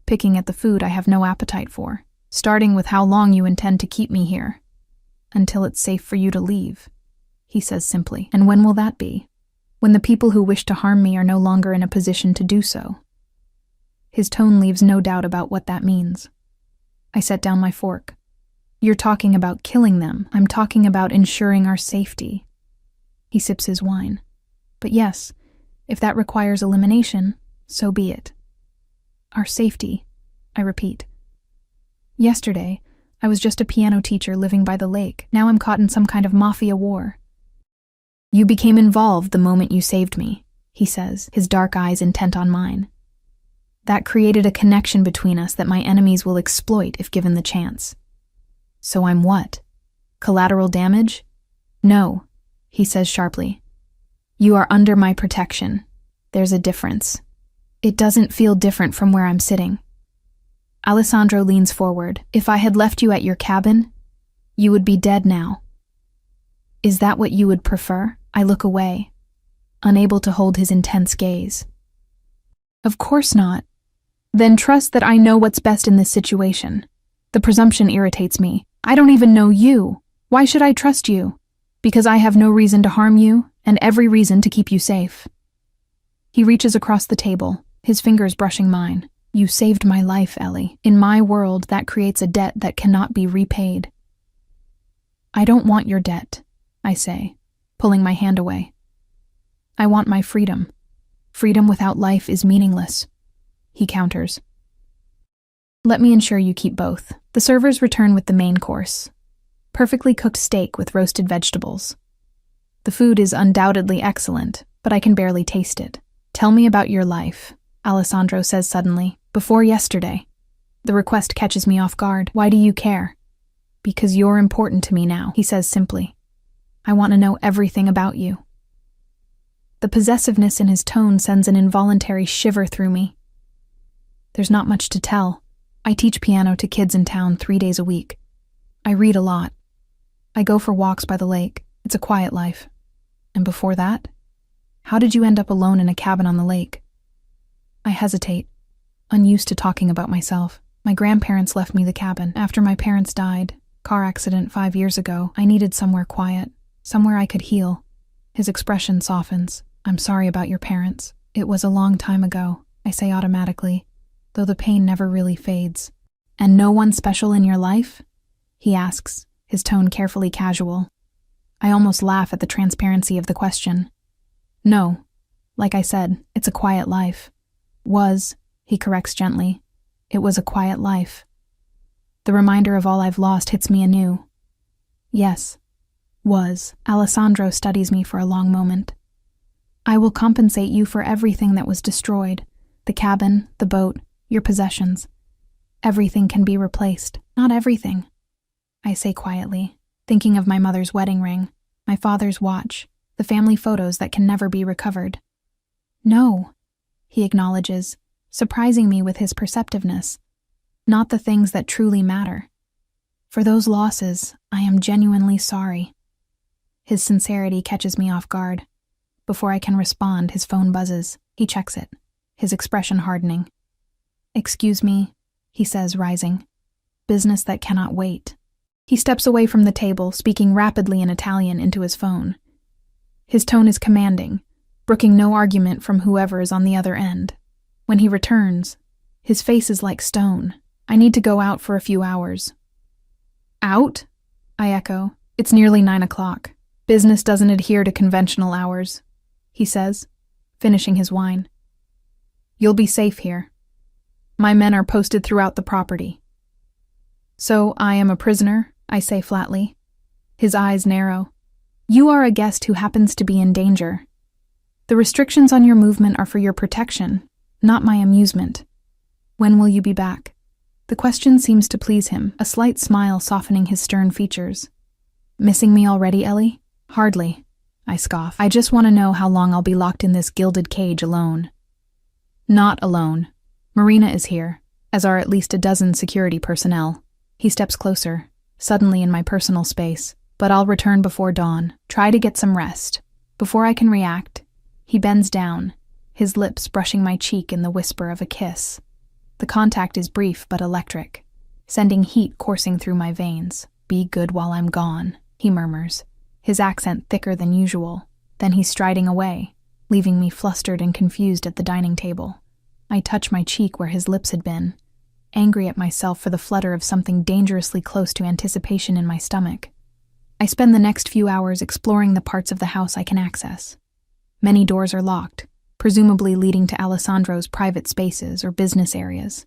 picking at the food I have no appetite for. starting with how long you intend to keep me here. Until it's safe for you to leave, he says simply. And when will that be? When the people who wish to harm me are no longer in a position to do so. His tone leaves no doubt about what that means. I set down my fork. You're talking about killing them. I'm talking about ensuring our safety. He sips his wine. But yes, if that requires elimination, so be it. Our safety, I repeat. Yesterday, I was just a piano teacher living by the lake. Now I'm caught in some kind of mafia war. You became involved the moment you saved me, he says, his dark eyes intent on mine. That created a connection between us that my enemies will exploit if given the chance. So I'm what? Collateral damage? No, he says sharply. You are under my protection. There's a difference. It doesn't feel different from where I'm sitting. Alessandro leans forward. If I had left you at your cabin, you would be dead now. Is that what you would prefer? I look away, unable to hold his intense gaze. Of course not. Then trust that I know what's best in this situation. The presumption irritates me. I don't even know you. Why should I trust you? Because I have no reason to harm you and every reason to keep you safe. He reaches across the table, his fingers brushing mine. You saved my life, Ellie. In my world, that creates a debt that cannot be repaid. I don't want your debt, I say, pulling my hand away. I want my freedom. Freedom without life is meaningless, he counters. Let me ensure you keep both. The servers return with the main course. Perfectly cooked steak with roasted vegetables. The food is undoubtedly excellent, but I can barely taste it. Tell me about your life, Alessandro says suddenly. Before yesterday. The request catches me off guard. Why do you care? Because you're important to me now, he says simply. I want to know everything about you. The possessiveness in his tone sends an involuntary shiver through me. There's not much to tell. I teach piano to kids in town 3 days a week. I read a lot. I go for walks by the lake. It's a quiet life. And before that? How did you end up alone in a cabin on the lake? I hesitate, unused to talking about myself. My grandparents left me the cabin. After my parents died, car accident 5 years ago, I needed somewhere quiet, somewhere I could heal. His expression softens. I'm sorry about your parents. It was a long time ago, I say automatically, though the pain never really fades. And no one special in your life? He asks, his tone carefully casual. I almost laugh at the transparency of the question. No. Like I said, it's a quiet life. Was, he corrects gently. It was a quiet life. The reminder of all I've lost hits me anew. Yes. Was. Alessandro studies me for a long moment. I will compensate you for everything that was destroyed. The cabin, the boat, your possessions. Everything can be replaced. Not everything, I say quietly, thinking of my mother's wedding ring, my father's watch, the family photos that can never be recovered. No, he acknowledges, surprising me with his perceptiveness. Not the things that truly matter. For those losses, I am genuinely sorry. His sincerity catches me off guard. Before I can respond, his phone buzzes. He checks it, his expression hardening. Excuse me, he says, rising. Business that cannot wait. He steps away from the table, speaking rapidly in Italian into his phone. His tone is commanding, brooking no argument from whoever is on the other end. When he returns, his face is like stone. I need to go out for a few hours. Out? I echo. It's nearly 9 o'clock. Business doesn't adhere to conventional hours, he says, finishing his wine. You'll be safe here. My men are posted throughout the property. So I am a prisoner, I say flatly. His eyes narrow. You are a guest who happens to be in danger. The restrictions on your movement are for your protection, not my amusement. When will you be back? The question seems to please him, a slight smile softening his stern features. Missing me already, Ellie? Hardly, I scoff. I just want to know how long I'll be locked in this gilded cage alone. Not alone. Marina is here, as are at least a dozen security personnel. He steps closer, suddenly in my personal space, but I'll return before dawn. Try to get some rest. Before I can react, he bends down, his lips brushing my cheek in the whisper of a kiss. The contact is brief but electric. sending heat coursing through my veins. "Be good while I'm gone," he murmurs, his accent thicker than usual. Then he's striding away, leaving me flustered and confused at the dining table. I touch my cheek where his lips had been, angry at myself for the flutter of something dangerously close to anticipation in my stomach. I spend the next few hours exploring the parts of the house I can access. Many doors are locked, presumably leading to Alessandro's private spaces or business areas.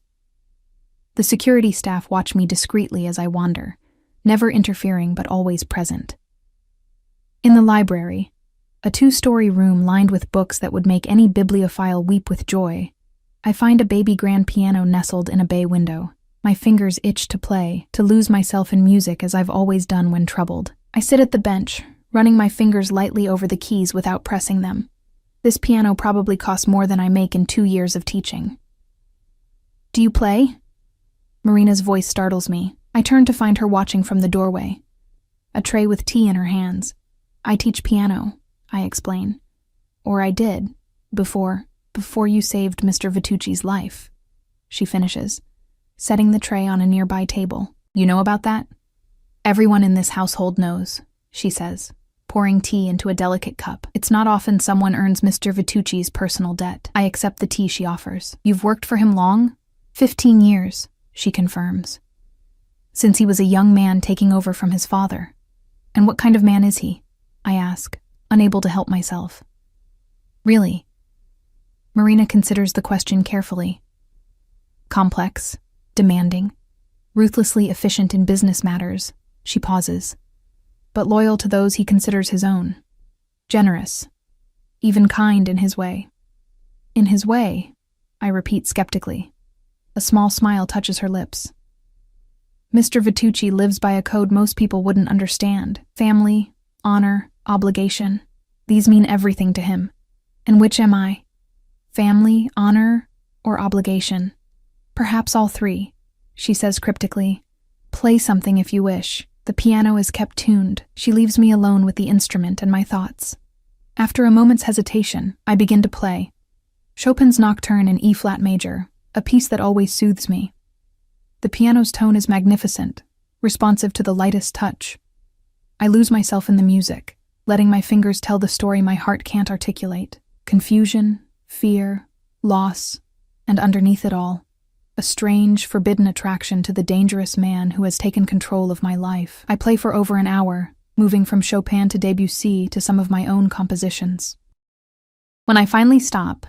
The security staff watch me discreetly as I wander, never interfering but always present. In the library, a 2-story room lined with books that would make any bibliophile weep with joy, I find a baby grand piano nestled in a bay window. My fingers itch to play, to lose myself in music as I've always done when troubled. I sit at the bench, running my fingers lightly over the keys without pressing them. This piano probably costs more than I make in 2 years of teaching. "Do you play?" Marina's voice startles me. I turn to find her watching from the doorway, a tray with tea in her hands. "I teach piano," I explain. "Or I did, before you saved Mr. Vitucci's life," she finishes, setting the tray on a nearby table. "You know about that?" "Everyone in this household knows," she says, pouring tea into a delicate cup. "It's not often someone earns Mr. Vitucci's personal debt." I accept the tea she offers. "You've worked for him long?" 15 years, she confirms. "Since he was a young man taking over from his father." "And what kind of man is he?" I ask, unable to help myself. "Really?" Marina considers the question carefully. "Complex, demanding, ruthlessly efficient in business matters," she pauses, "but loyal to those he considers his own. Generous, even kind in his way." "In his way?" I repeat skeptically. A small smile touches her lips. "Mr. Vitucci lives by a code most people wouldn't understand. Family, honor, obligation. These mean everything to him. And which am I? Family, honor, or obligation? Perhaps all three," she says cryptically. "Play something if you wish." The piano is kept tuned. She leaves me alone with the instrument and my thoughts. After a moment's hesitation, I begin to play. Chopin's Nocturne in E-flat major, a piece that always soothes me. The piano's tone is magnificent, responsive to the lightest touch. I lose myself in the music, letting my fingers tell the story my heart can't articulate. Confusion, fear, loss, and underneath it all, a strange, forbidden attraction to the dangerous man who has taken control of my life. I play for over an hour, moving from Chopin to Debussy to some of my own compositions. When I finally stop,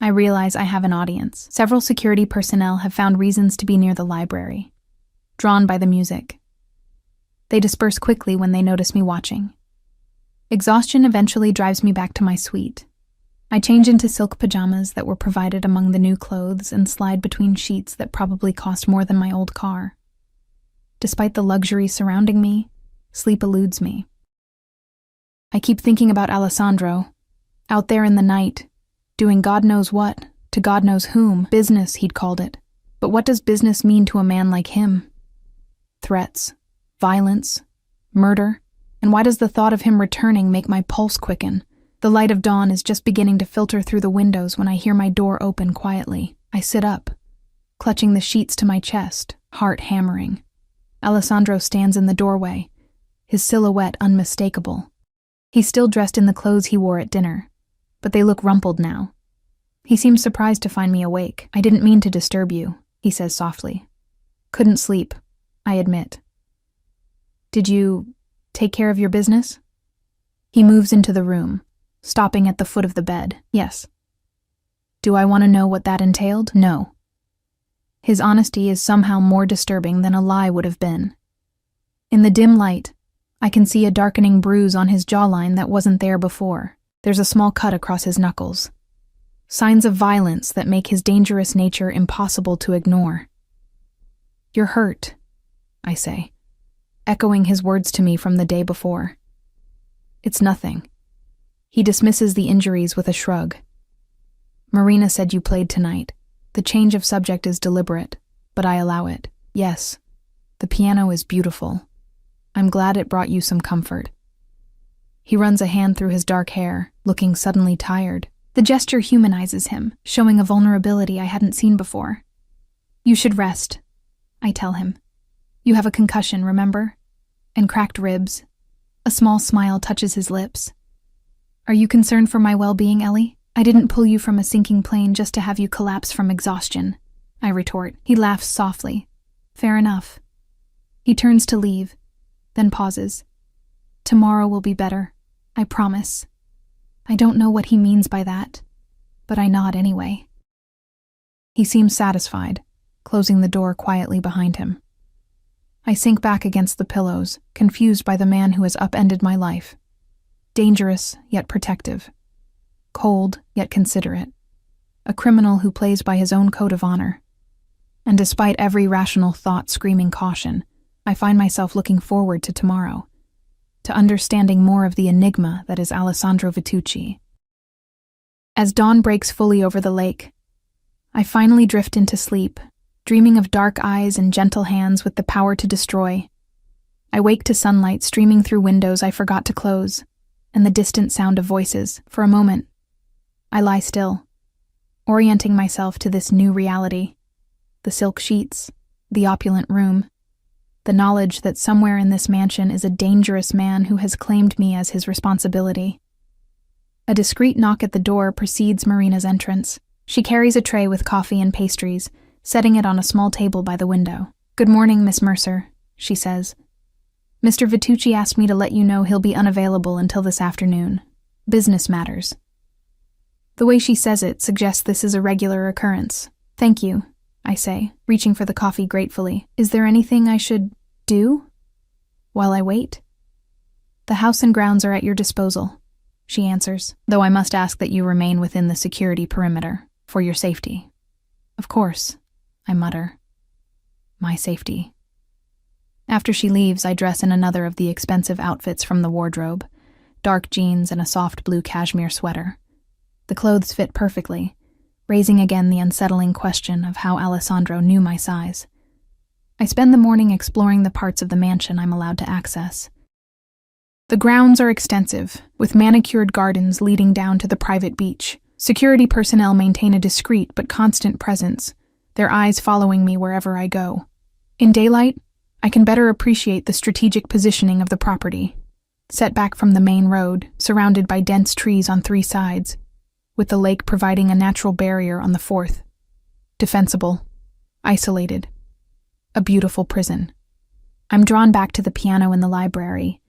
I realize I have an audience. Several security personnel have found reasons to be near the library, drawn by the music. They disperse quickly when they notice me watching. Exhaustion eventually drives me back to my suite. I change into silk pajamas that were provided among the new clothes and slide between sheets that probably cost more than my old car. Despite the luxury surrounding me, sleep eludes me. I keep thinking about Alessandro, out there in the night, doing God knows what, to God knows whom. Business, he'd called it. But what does business mean to a man like him? Threats, violence, murder, and why does the thought of him returning make my pulse quicken? The light of dawn is just beginning to filter through the windows when I hear my door open quietly. I sit up, clutching the sheets to my chest, heart hammering. Alessandro stands in the doorway, his silhouette unmistakable. He's still dressed in the clothes he wore at dinner, but they look rumpled now. He seems surprised to find me awake. "I didn't mean to disturb you," he says softly. "Couldn't sleep," I admit. "Did you take care of your business?" He moves into the room, stopping at the foot of the bed. "Yes." "Do I want to know what that entailed?" "No." His honesty is somehow more disturbing than a lie would have been. In the dim light, I can see a darkening bruise on his jawline that wasn't there before. There's a small cut across his knuckles. Signs of violence that make his dangerous nature impossible to ignore. "You're hurt," I say, echoing his words to me from the day before. "It's nothing." He dismisses the injuries with a shrug. "Marina said you played tonight. The change of subject is deliberate, but I allow it. Yes, the piano is beautiful. I'm glad it brought you some comfort." He runs a hand through his dark hair, looking suddenly tired. The gesture humanizes him, showing a vulnerability I hadn't seen before. "You should rest," I tell him, You have a concussion, remember? And cracked ribs. A small smile touches his lips. Are you concerned for my well-being, Ellie? I didn't pull you from a sinking plane just to have you collapse from exhaustion, I retort. He laughs softly. Fair enough. He turns to leave, then pauses. Tomorrow will be better, I promise. I don't know what he means by that, but I nod anyway. He seems satisfied, closing the door quietly behind him. I sink back against the pillows, confused by the man who has upended my life. Dangerous, yet protective. Cold, yet considerate. A criminal who plays by his own code of honor. And despite every rational thought screaming caution, I find myself looking forward to tomorrow, to understanding more of the enigma that is Alessandro Vitucci. As dawn breaks fully over the lake, I finally drift into sleep, dreaming of dark eyes and gentle hands with the power to destroy. I wake to sunlight streaming through windows I forgot to close, and the distant sound of voices. For a moment, I lie still, orienting myself to this new reality. The silk sheets, the opulent room, the knowledge that somewhere in this mansion is a dangerous man who has claimed me as his responsibility. A discreet knock at the door precedes Marina's entrance. She carries a tray with coffee and pastries, setting it on a small table by the window. Good morning, Miss Mercer, she says. Mr. Vitucci asked me to let you know he'll be unavailable until this afternoon. Business matters. The way she says it suggests this is a regular occurrence. Thank you, I say, reaching for the coffee gratefully. Is there anything I should do while I wait? The house and grounds are at your disposal, she answers, though I must ask that you remain within the security perimeter, for your safety. Of course, I mutter. My safety. After she leaves, I dress in another of the expensive outfits from the wardrobe, dark jeans and a soft blue cashmere sweater. The clothes fit perfectly, raising again the unsettling question of how Alessandro knew my size. I spend the morning exploring the parts of the mansion I'm allowed to access. The grounds are extensive, with manicured gardens leading down to the private beach. Security personnel maintain a discreet but constant presence, their eyes following me wherever I go. In daylight, I can better appreciate the strategic positioning of the property, set back from the main road, surrounded by dense trees on 3 sides, with the lake providing a natural barrier on the 4th. Defensible, isolated, a beautiful prison. I'm drawn back to the piano in the library,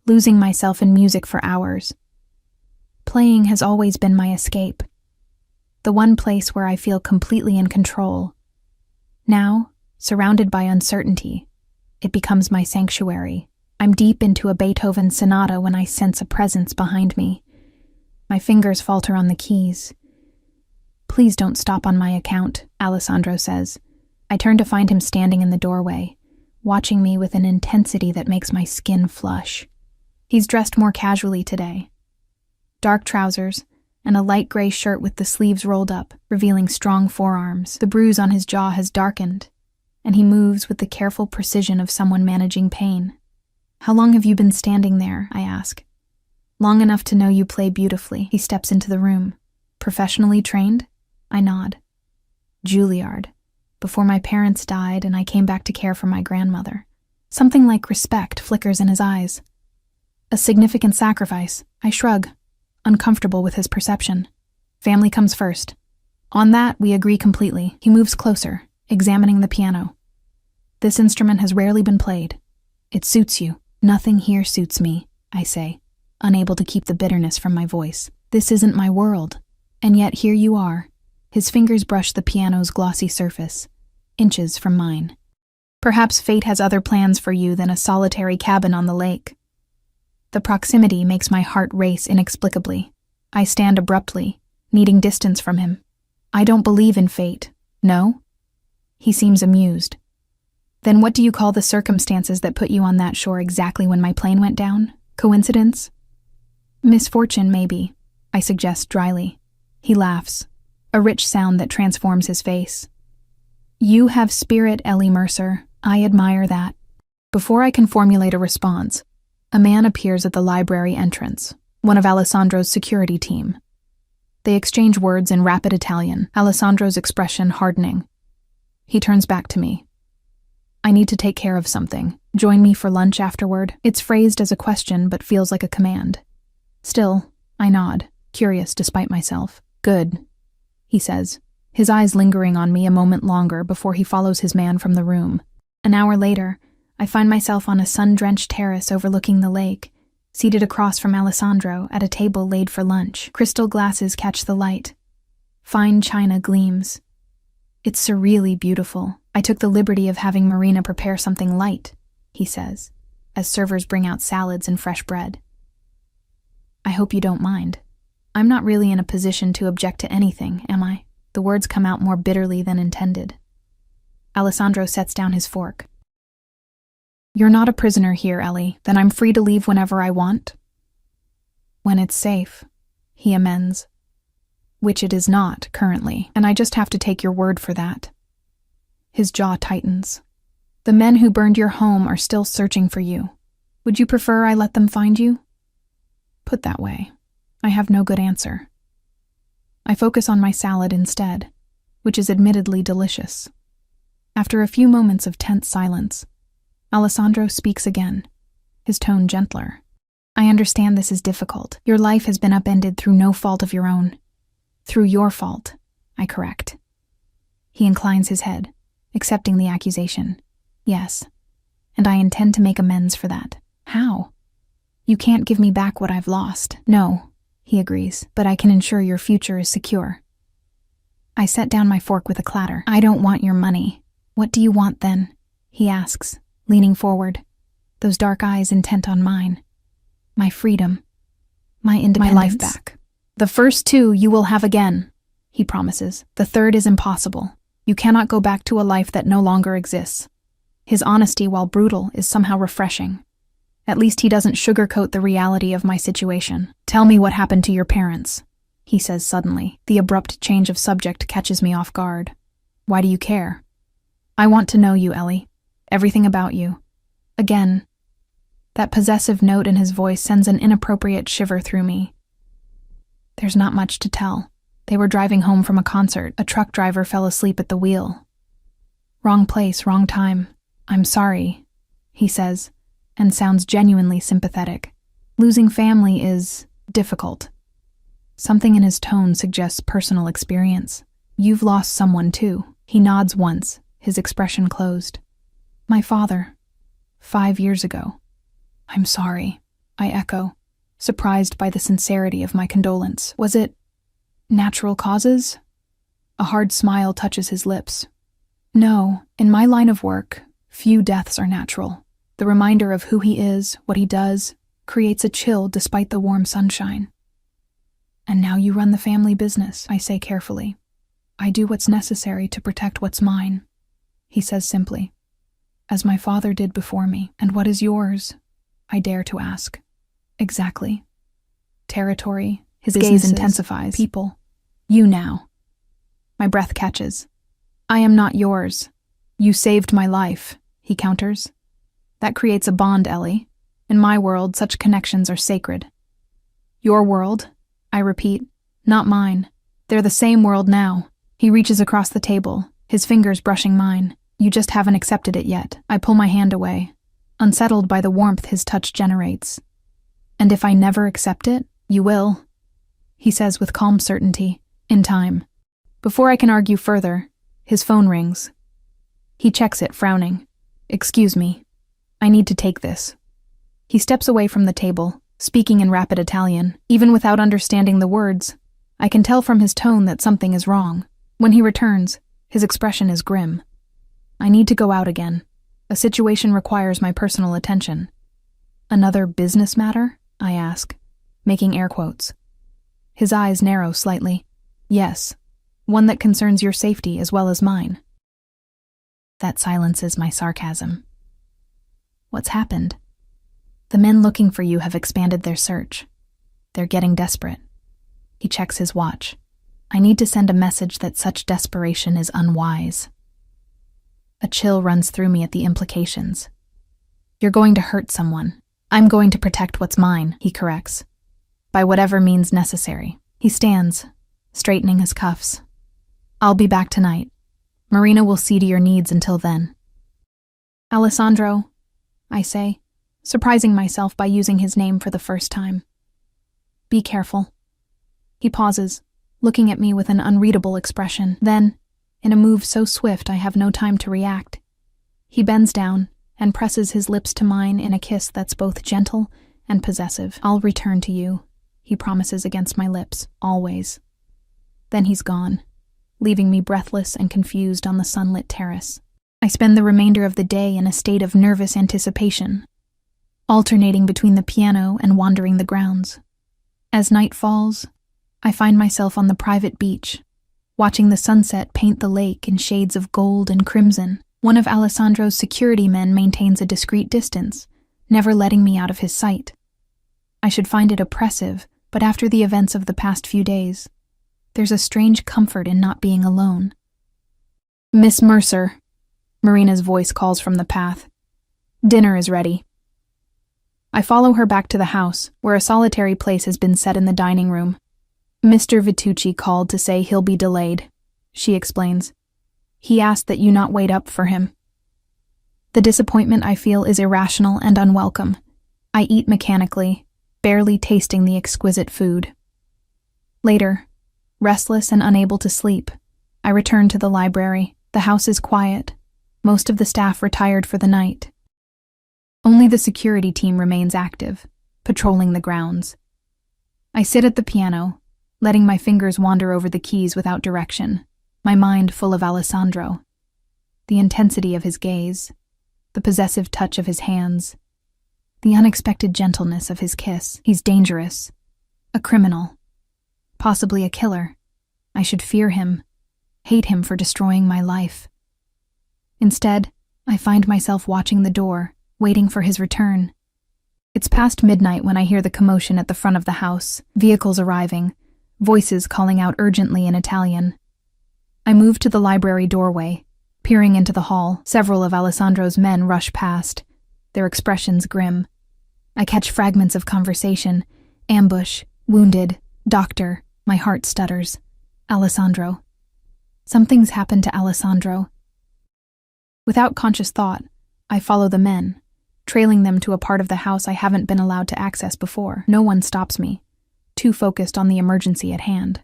losing myself in music for hours. Playing has always been my escape, the one place where I feel completely in control. Now, surrounded by uncertainty, it becomes my sanctuary. I'm deep into a Beethoven sonata when I sense a presence behind me. My fingers falter on the keys. Please don't stop on my account, Alessandro says. I turn to find him standing in the doorway, watching me with an intensity that makes my skin flush. He's dressed more casually today. Dark trousers, and a light gray shirt with the sleeves rolled up, revealing strong forearms. The bruise on his jaw has darkened, and he moves with the careful precision of someone managing pain. How long have you been standing there? I ask. Long enough to know you play beautifully. He steps into the room. Professionally trained? I nod. Juilliard. Before my parents died and I came back to care for my grandmother. Something like respect flickers in his eyes. A significant sacrifice. I shrug, uncomfortable with his perception. Family comes first. On that, we agree completely. He moves closer, examining the piano. This instrument has rarely been played. It suits you. Nothing here suits me, I say, unable to keep the bitterness from my voice. This isn't my world. And yet here you are. His fingers brush the piano's glossy surface, inches from mine. Perhaps fate has other plans for you than a solitary cabin on the lake. The proximity makes my heart race inexplicably. I stand abruptly, needing distance from him. I don't believe in fate. No? He seems amused. Then what do you call the circumstances that put you on that shore exactly when my plane went down? Coincidence? Misfortune, maybe, I suggest dryly. He laughs, a rich sound that transforms his face. You have spirit, Ellie Mercer. I admire that. Before I can formulate a response, a man appears at the library entrance, one of Alessandro's security team. They exchange words in rapid Italian, Alessandro's expression hardening. He turns back to me. I need to take care of something. Join me for lunch afterward. It's phrased as a question but feels like a command. Still, I nod, curious despite myself. Good, he says, his eyes lingering on me a moment longer before he follows his man from the room. An hour later, I find myself on a sun-drenched terrace overlooking the lake, seated across from Alessandro at a table laid for lunch. Crystal glasses catch the light. Fine china gleams. It's surreally beautiful. I took the liberty of having Marina prepare something light, he says, as servers bring out salads and fresh bread. I hope you don't mind. I'm not really in a position to object to anything, am I? The words come out more bitterly than intended. Alessandro sets down his fork. You're not a prisoner here, Ellie. Then I'm free to leave whenever I want? When it's safe, he amends. Which it is not, currently, and I just have to take your word for that. His jaw tightens. The men who burned your home are still searching for you. Would you prefer I let them find you? Put that way, I have no good answer. I focus on my salad instead, which is admittedly delicious. After a few moments of tense silence, Alessandro speaks again, his tone gentler. I understand this is difficult. Your life has been upended through no fault of your own. Through your fault, I correct. He inclines his head, accepting the accusation. Yes, and I intend to make amends for that. How? You can't give me back what I've lost. No, he agrees, but I can ensure your future is secure. I set down my fork with a clatter. I don't want your money. What do you want then? He asks, leaning forward, those dark eyes intent on mine. My freedom. My independence. My life back. The first two you will have again, he promises. The third is impossible. You cannot go back to a life that no longer exists. His honesty, while brutal, is somehow refreshing. At least he doesn't sugarcoat the reality of my situation. Tell me what happened to your parents, he says suddenly. The abrupt change of subject catches me off guard. Why do you care? I want to know you, Ellie. Everything about you. Again. That possessive note in his voice sends an inappropriate shiver through me. There's not much to tell. They were driving home from a concert. A truck driver fell asleep at the wheel. Wrong place, wrong time. I'm sorry, he says, and sounds genuinely sympathetic. Losing family is difficult. Something in his tone suggests personal experience. You've lost someone too. He nods once, his expression closed. My father. 5 years ago. I'm sorry, I echo, surprised by the sincerity of my condolence. Was it natural causes? A hard smile touches his lips. No, in my line of work, few deaths are natural. The reminder of who he is, what he does, creates a chill despite the warm sunshine. And now you run the family business, I say carefully. I do what's necessary to protect what's mine, he says simply, as my father did before me. And what is yours? I dare to ask. Exactly. Territory, his gaze intensifies. People. You now. My breath catches. I am not yours. You saved my life, he counters. That creates a bond, Ellie. In my world, such connections are sacred. Your world, I repeat, not mine. They're the same world now. He reaches across the table, his fingers brushing mine. You just haven't accepted it yet. I pull my hand away, unsettled by the warmth his touch generates. And if I never accept it, you will, he says with calm certainty, in time. Before I can argue further, his phone rings. He checks it, frowning. Excuse me. I need to take this. He steps away from the table, speaking in rapid Italian. Even without understanding the words, I can tell from his tone that something is wrong. When he returns, his expression is grim. I need to go out again. A situation requires my personal attention. Another business matter? I ask, making air quotes. His eyes narrow slightly. Yes, one that concerns your safety as well as mine. That silences my sarcasm. What's happened? The men looking for you have expanded their search. They're getting desperate. He checks his watch. I need to send a message that such desperation is unwise. A chill runs through me at the implications. You're going to hurt someone. I'm going to protect what's mine, he corrects. By whatever means necessary. He stands, straightening his cuffs. I'll be back tonight. Marina will see to your needs until then. Alessandro, I say, surprising myself by using his name for the first time. Be careful. He pauses, looking at me with an unreadable expression. Then, in a move so swift I have no time to react, he bends down and presses his lips to mine in a kiss that's both gentle and possessive. I'll return to you, he promises against my lips, always. Then he's gone, leaving me breathless and confused on the sunlit terrace. I spend the remainder of the day in a state of nervous anticipation, alternating between the piano and wandering the grounds. As night falls, I find myself on the private beach, watching the sunset paint the lake in shades of gold and crimson. One of Alessandro's security men maintains a discreet distance, never letting me out of his sight. I should find it oppressive, but after the events of the past few days, there's a strange comfort in not being alone. Miss Mercer, Marina's voice calls from the path. Dinner is ready. I follow her back to the house, where a solitary place has been set in the dining room. Mr. Vitucci called to say he'll be delayed, she explains. He asked that you not wait up for him. The disappointment I feel is irrational and unwelcome. I eat mechanically, barely tasting the exquisite food. Later, restless and unable to sleep, I return to the library. The house is quiet. Most of the staff retired for the night. Only the security team remains active, patrolling the grounds. I sit at the piano, letting my fingers wander over the keys without direction, my mind full of Alessandro. The intensity of his gaze, the possessive touch of his hands, the unexpected gentleness of his kiss. He's dangerous, a criminal, possibly a killer. I should fear him, hate him for destroying my life. Instead, I find myself watching the door, waiting for his return. It's past midnight when I hear the commotion at the front of the house, vehicles arriving, voices calling out urgently in Italian. I move to the library doorway, peering into the hall. Several of Alessandro's men rush past, their expressions grim. I catch fragments of conversation. Ambush, wounded, doctor, my heart stutters. Alessandro. Something's happened to Alessandro. Without conscious thought, I follow the men, trailing them to a part of the house I haven't been allowed to access before. No one stops me, too focused on the emergency at hand.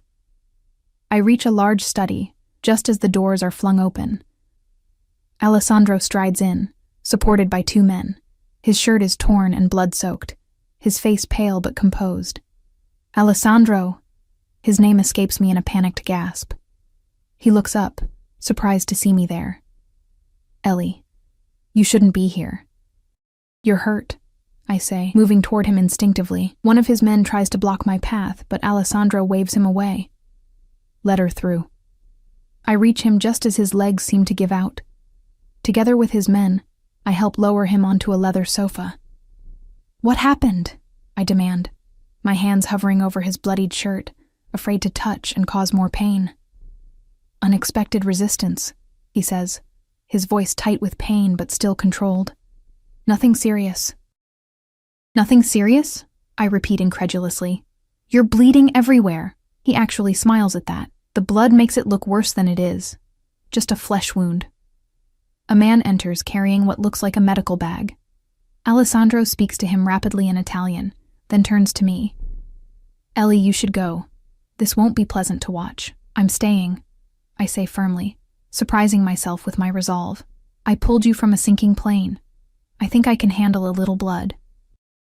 I reach a large study, just as the doors are flung open. Alessandro strides in, supported by two men. His shirt is torn and blood-soaked, his face pale but composed. Alessandro! His name escapes me in a panicked gasp. He looks up, surprised to see me there. Ellie, you shouldn't be here. You're hurt, I say, moving toward him instinctively. One of his men tries to block my path, but Alessandro waves him away. Let her through. I reach him just as his legs seem to give out. Together with his men, I help lower him onto a leather sofa. What happened? I demand, my hands hovering over his bloodied shirt, afraid to touch and cause more pain. Unexpected resistance, he says, his voice tight with pain but still controlled. Nothing serious. Nothing serious? I repeat incredulously. You're bleeding everywhere. He actually smiles at that. The blood makes it look worse than it is. Just a flesh wound. A man enters carrying what looks like a medical bag. Alessandro speaks to him rapidly in Italian, then turns to me. Ellie, you should go. This won't be pleasant to watch. I'm staying, I say firmly, surprising myself with my resolve. I pulled you from a sinking plane. I think I can handle a little blood.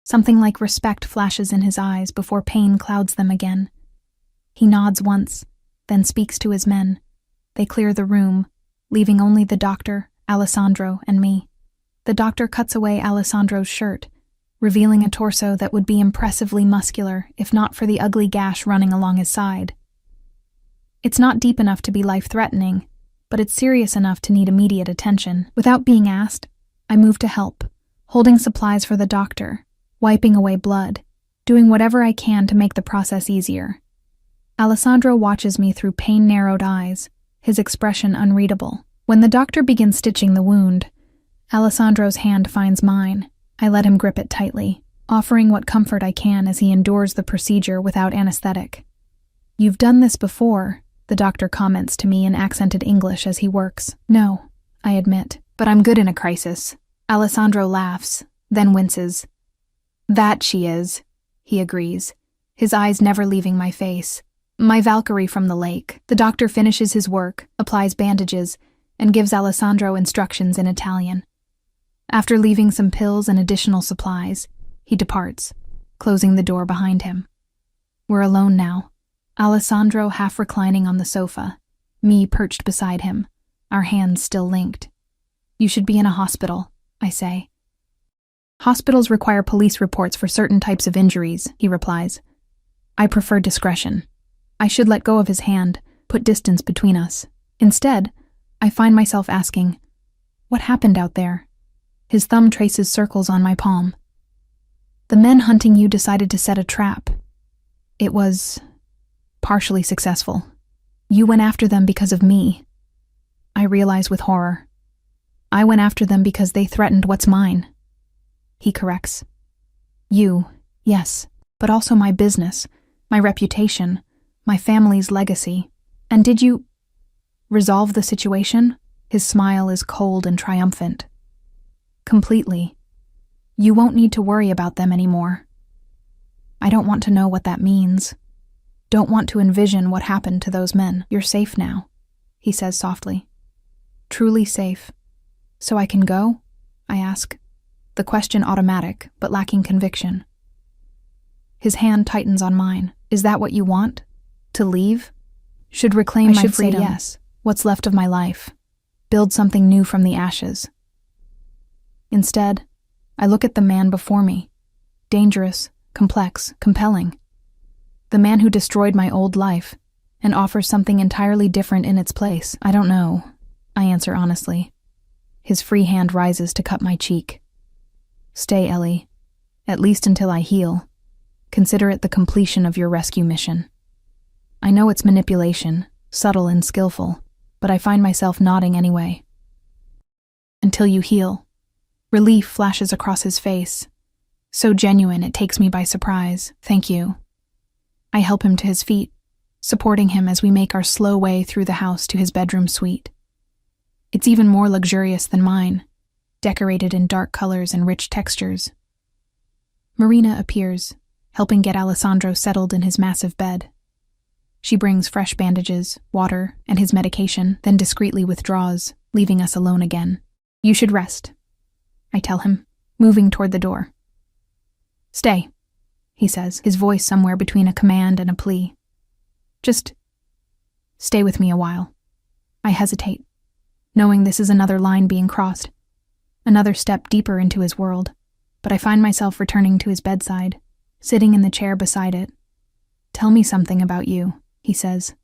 Something like respect flashes in his eyes before pain clouds them again. He nods once, then speaks to his men. They clear the room, leaving only the doctor, Alessandro, and me. The doctor cuts away Alessandro's shirt, revealing a torso that would be impressively muscular if not for the ugly gash running along his side. It's not deep enough to be life-threatening, but it's serious enough to need immediate attention. Without being asked, I move to help, holding supplies for the doctor, wiping away blood, doing whatever I can to make the process easier. Alessandro watches me through pain-narrowed eyes, his expression unreadable. When the doctor begins stitching the wound, Alessandro's hand finds mine. I let him grip it tightly, offering what comfort I can as he endures the procedure without anesthetic. You've done this before, the doctor comments to me in accented English as he works. No, I admit, but I'm good in a crisis. Alessandro laughs, then winces. That she is, he agrees, his eyes never leaving my face. My Valkyrie from the lake. The doctor finishes his work, applies bandages, and gives Alessandro instructions in Italian. After leaving some pills and additional supplies, he departs, closing the door behind him. We're alone now. Alessandro half reclining on the sofa, me perched beside him, our hands still linked. You should be in a hospital, I say. Hospitals require police reports for certain types of injuries, he replies. I prefer discretion. I should let go of his hand, put distance between us. Instead, I find myself asking, what happened out there? His thumb traces circles on my palm. The men hunting you decided to set a trap. It was partially successful. You went after them because of me. I realize with horror. I went after them because they threatened what's mine. He corrects. You, yes, but also my business, my reputation, my family's legacy. And did you resolve the situation? His smile is cold and triumphant. Completely. You won't need to worry about them anymore. I don't want to know what that means. Don't want to envision what happened to those men. You're safe now, he says softly. Truly safe. So I can go? I ask. The question automatic, but lacking conviction. His hand tightens on mine. Is that what you want? To leave? Should reclaim my freedom. Yes. What's left of my life. Build something new from the ashes. Instead, I look at the man before me. Dangerous, complex, compelling. The man who destroyed my old life and offers something entirely different in its place. I don't know, I answer honestly. His free hand rises to cut my cheek. Stay, Ellie. At least until I heal. Consider it the completion of your rescue mission. I know it's manipulation, subtle and skillful, but I find myself nodding anyway. Until you heal. Relief flashes across his face. So genuine it takes me by surprise. Thank you. I help him to his feet, supporting him as we make our slow way through the house to his bedroom suite. It's even more luxurious than mine, decorated in dark colors and rich textures. Marina appears, helping get Alessandro settled in his massive bed. She brings fresh bandages, water, and his medication, then discreetly withdraws, leaving us alone again. You should rest, I tell him, moving toward the door. Stay, he says, his voice somewhere between a command and a plea. Just stay with me a while. I hesitate, knowing this is another line being crossed, another step deeper into his world, but I find myself returning to his bedside, sitting in the chair beside it. Tell me something about you, he says,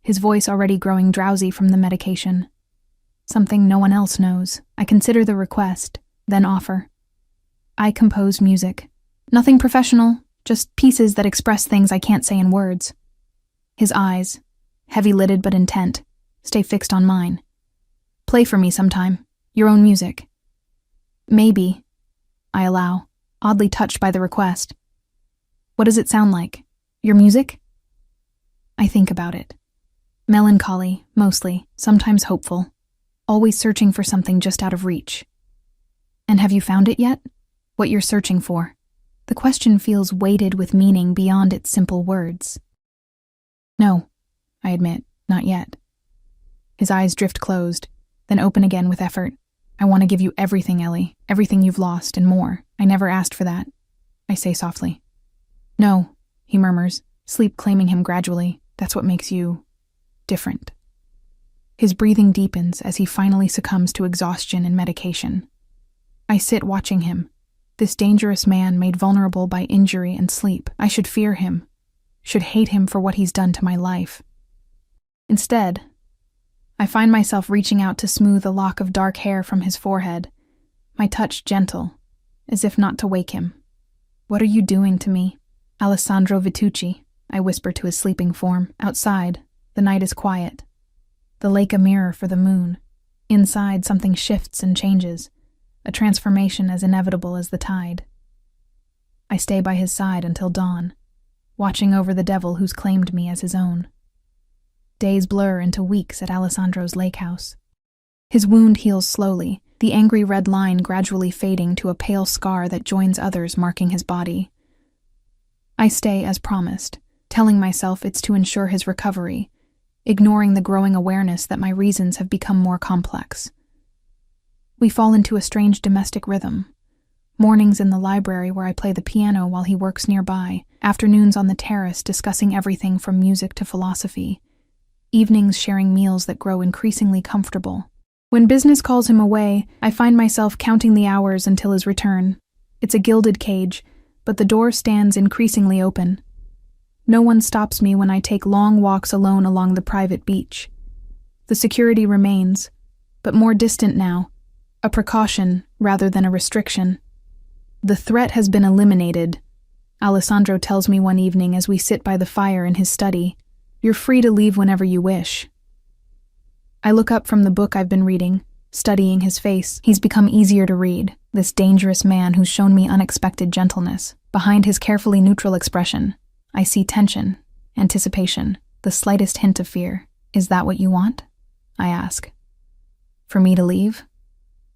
his voice already growing drowsy from the medication. Something no one else knows. I consider the request, then offer. I compose music. Nothing professional, just pieces that express things I can't say in words. His eyes, heavy-lidded but intent, stay fixed on mine. Play for me sometime, your own music. Maybe, I allow, oddly touched by the request. What does it sound like? Your music? I think about it. Melancholy, mostly, sometimes hopeful, always searching for something just out of reach. And have you found it yet? What you're searching for? The question feels weighted with meaning beyond its simple words. No, I admit, not yet. His eyes drift closed, then open again with effort. I want to give you everything, Ellie, everything you've lost and more. I never asked for that, I say softly. No, he murmurs, sleep claiming him gradually. That's what makes you different. His breathing deepens as he finally succumbs to exhaustion and medication. I sit watching him, this dangerous man made vulnerable by injury and sleep. I should fear him, should hate him for what he's done to my life. Instead, I find myself reaching out to smooth a lock of dark hair from his forehead, my touch gentle, as if not to wake him. What are you doing to me? Alessandro Vitucci, I whisper to his sleeping form. Outside, the night is quiet. The lake a mirror for the moon. Inside, something shifts and changes, a transformation as inevitable as the tide. I stay by his side until dawn, watching over the devil who's claimed me as his own. Days blur into weeks at Alessandro's lake house. His wound heals slowly, the angry red line gradually fading to a pale scar that joins others marking his body. I stay as promised, telling myself it's to ensure his recovery, ignoring the growing awareness that my reasons have become more complex. We fall into a strange domestic rhythm. Mornings in the library where I play the piano while he works nearby, afternoons on the terrace discussing everything from music to philosophy, evenings sharing meals that grow increasingly comfortable. When business calls him away, I find myself counting the hours until his return. It's a gilded cage, but the door stands increasingly open. No one stops me when I take long walks alone along the private beach. The security remains, but more distant now, a precaution rather than a restriction. The threat has been eliminated, Alessandro tells me one evening as we sit by the fire in his study. You're free to leave whenever you wish. I look up from the book I've been reading, studying his face. He's become easier to read, this dangerous man who's shown me unexpected gentleness. Behind his carefully neutral expression, I see tension, anticipation, the slightest hint of fear. Is that what you want? I ask. For me to leave?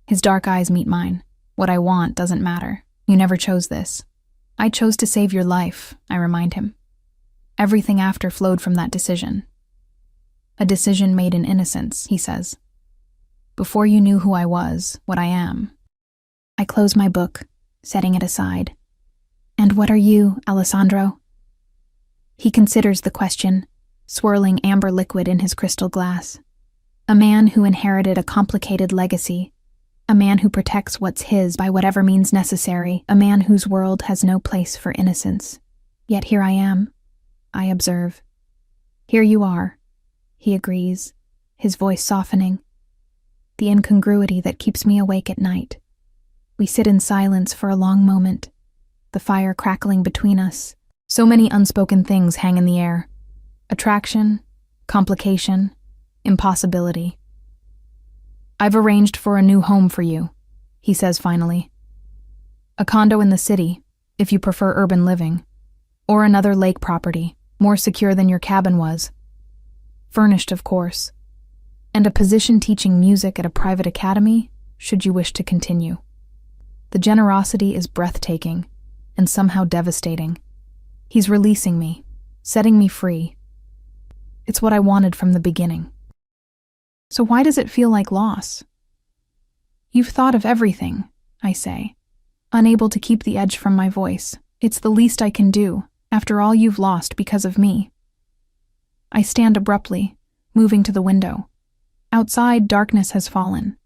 His dark eyes meet mine. What I want doesn't matter. You never chose this. I chose to save your life, I remind him. Everything after flowed from that decision. A decision made in innocence, he says. Before you knew who I was, what I am. I close my book, setting it aside. And what are you, Alessandro? He considers the question, swirling amber liquid in his crystal glass. A man who inherited a complicated legacy. A man who protects what's his by whatever means necessary. A man whose world has no place for innocence. Yet here I am, I observe. Here you are, he agrees, his voice softening. The incongruity that keeps me awake at night. We sit in silence for a long moment, the fire crackling between us. So many unspoken things hang in the air. Attraction, complication, impossibility. I've arranged for a new home for you, he says finally. A condo in the city, if you prefer urban living, or another lake property, more secure than your cabin was. Furnished, of course, and a position teaching music at a private academy, should you wish to continue. The generosity is breathtaking and somehow devastating. He's releasing me, setting me free. It's what I wanted from the beginning. So why does it feel like loss? You've thought of everything, I say, unable to keep the edge from my voice. It's the least I can do, after all you've lost because of me. I stand abruptly, moving to the window. Outside, darkness has fallen,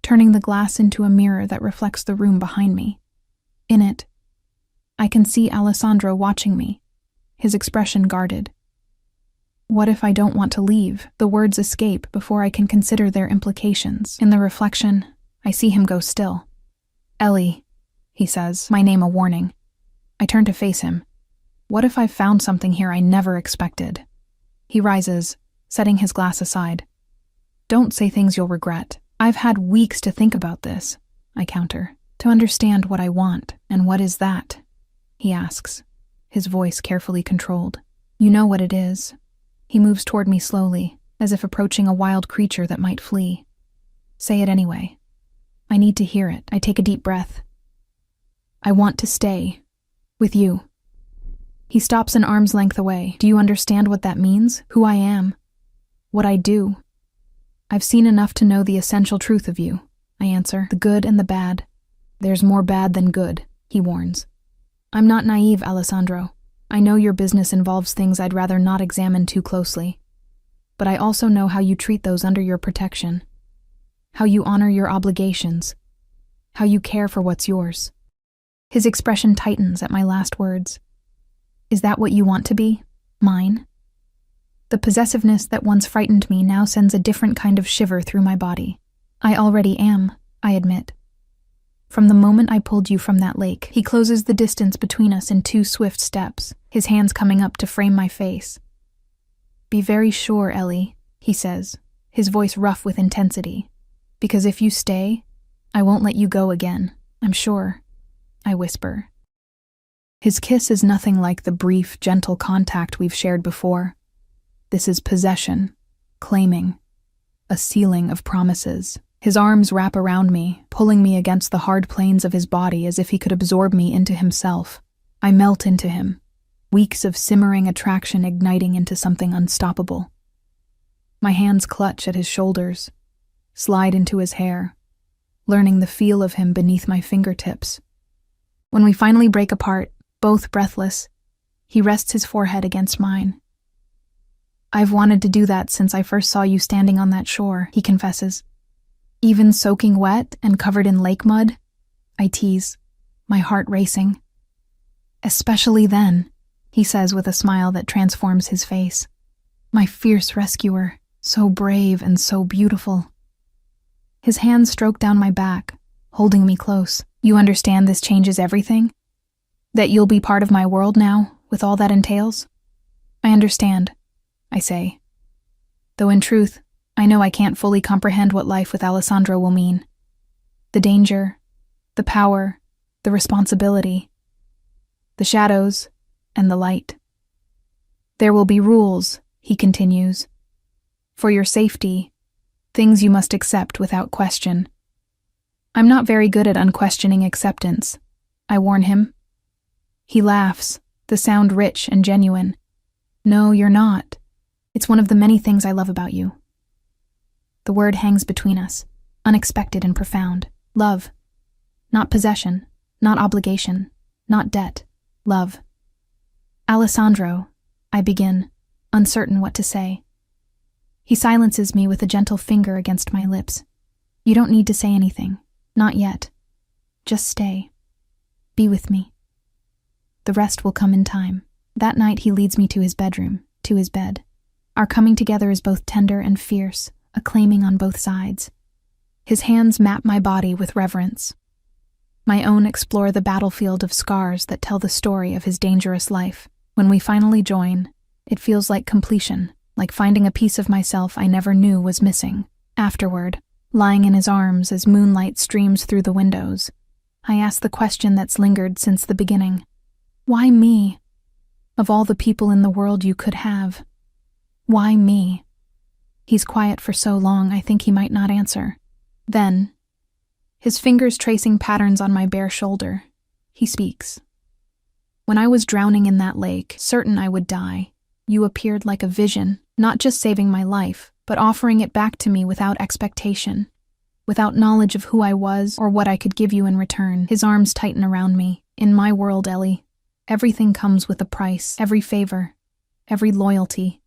turning the glass into a mirror that reflects the room behind me. In it, I can see Alessandro watching me, his expression guarded. What if I don't want to leave? The words escape before I can consider their implications. In the reflection, I see him go still. Ellie, he says, my name a warning. I turn to face him. What if I've found something here I never expected? He rises, setting his glass aside. Don't say things you'll regret. I've had weeks to think about this, I counter, to understand what I want. And what is that? He asks, his voice carefully controlled. You know what it is. He moves toward me slowly, as if approaching a wild creature that might flee. Say it anyway. I need to hear it. I take a deep breath. I want to stay. With you. He stops an arm's length away. Do you understand what that means? Who I am? What I do? I've seen enough to know the essential truth of you, I answer. The good and the bad. There's more bad than good, he warns. I'm not naive, Alessandro. I know your business involves things I'd rather not examine too closely. But I also know how you treat those under your protection. How you honor your obligations. How you care for what's yours. His expression tightens at my last words. Is that what you want to be? Mine? The possessiveness that once frightened me now sends a different kind of shiver through my body. I already am, I admit. From the moment I pulled you from that lake, he closes the distance between us in 2 swift steps, his hands coming up to frame my face. Be very sure, Ellie, he says, his voice rough with intensity. Because if you stay, I won't let you go again, I'm sure, I whisper. His kiss is nothing like the brief, gentle contact we've shared before. This is possession, claiming, a sealing of promises. His arms wrap around me, pulling me against the hard planes of his body as if he could absorb me into himself. I melt into him, weeks of simmering attraction igniting into something unstoppable. My hands clutch at his shoulders, slide into his hair, learning the feel of him beneath my fingertips. When we finally break apart, both breathless, he rests his forehead against mine. "I've wanted to do that since I first saw you standing on that shore," he confesses. "Even soaking wet and covered in lake mud?" I tease, my heart racing. "Especially then," he says with a smile that transforms his face. "My fierce rescuer, so brave and so beautiful." His hands stroke down my back, holding me close. "You understand this changes everything? That you'll be part of my world now, with all that entails?" "I understand," I say. Though in truth, I know I can't fully comprehend what life with Alessandro will mean. The danger, the power, the responsibility, the shadows, and the light. "There will be rules," he continues. "For your safety, things you must accept without question." I'm not very good at unquestioning acceptance, I warn him. He laughs, the sound rich and genuine. "No, you're not. It's one of the many things I love about you." The word hangs between us, unexpected and profound. Love. Not possession, not obligation, not debt. Love. "Alessandro," I begin, uncertain what to say. He silences me with a gentle finger against my lips. "You don't need to say anything. Not yet. Just stay. Be with me. The rest will come in time." That night he leads me to his bedroom, to his bed. Our coming together is both tender and fierce, acclaiming on both sides. His hands map my body with reverence. My own explore the battlefield of scars that tell the story of his dangerous life. When we finally join, it feels like completion, like finding a piece of myself I never knew was missing. Afterward, lying in his arms as moonlight streams through the windows, I ask the question that's lingered since the beginning. Why me? Of all the people in the world you could have, why me? He's quiet for so long I think he might not answer. Then, his fingers tracing patterns on my bare shoulder, he speaks. "When I was drowning in that lake, certain I would die, you appeared like a vision, not just saving my life, but offering it back to me without expectation, without knowledge of who I was or what I could give you in return." His arms tighten around me. "In my world, Ellie, everything comes with a price. Every favor, every loyalty,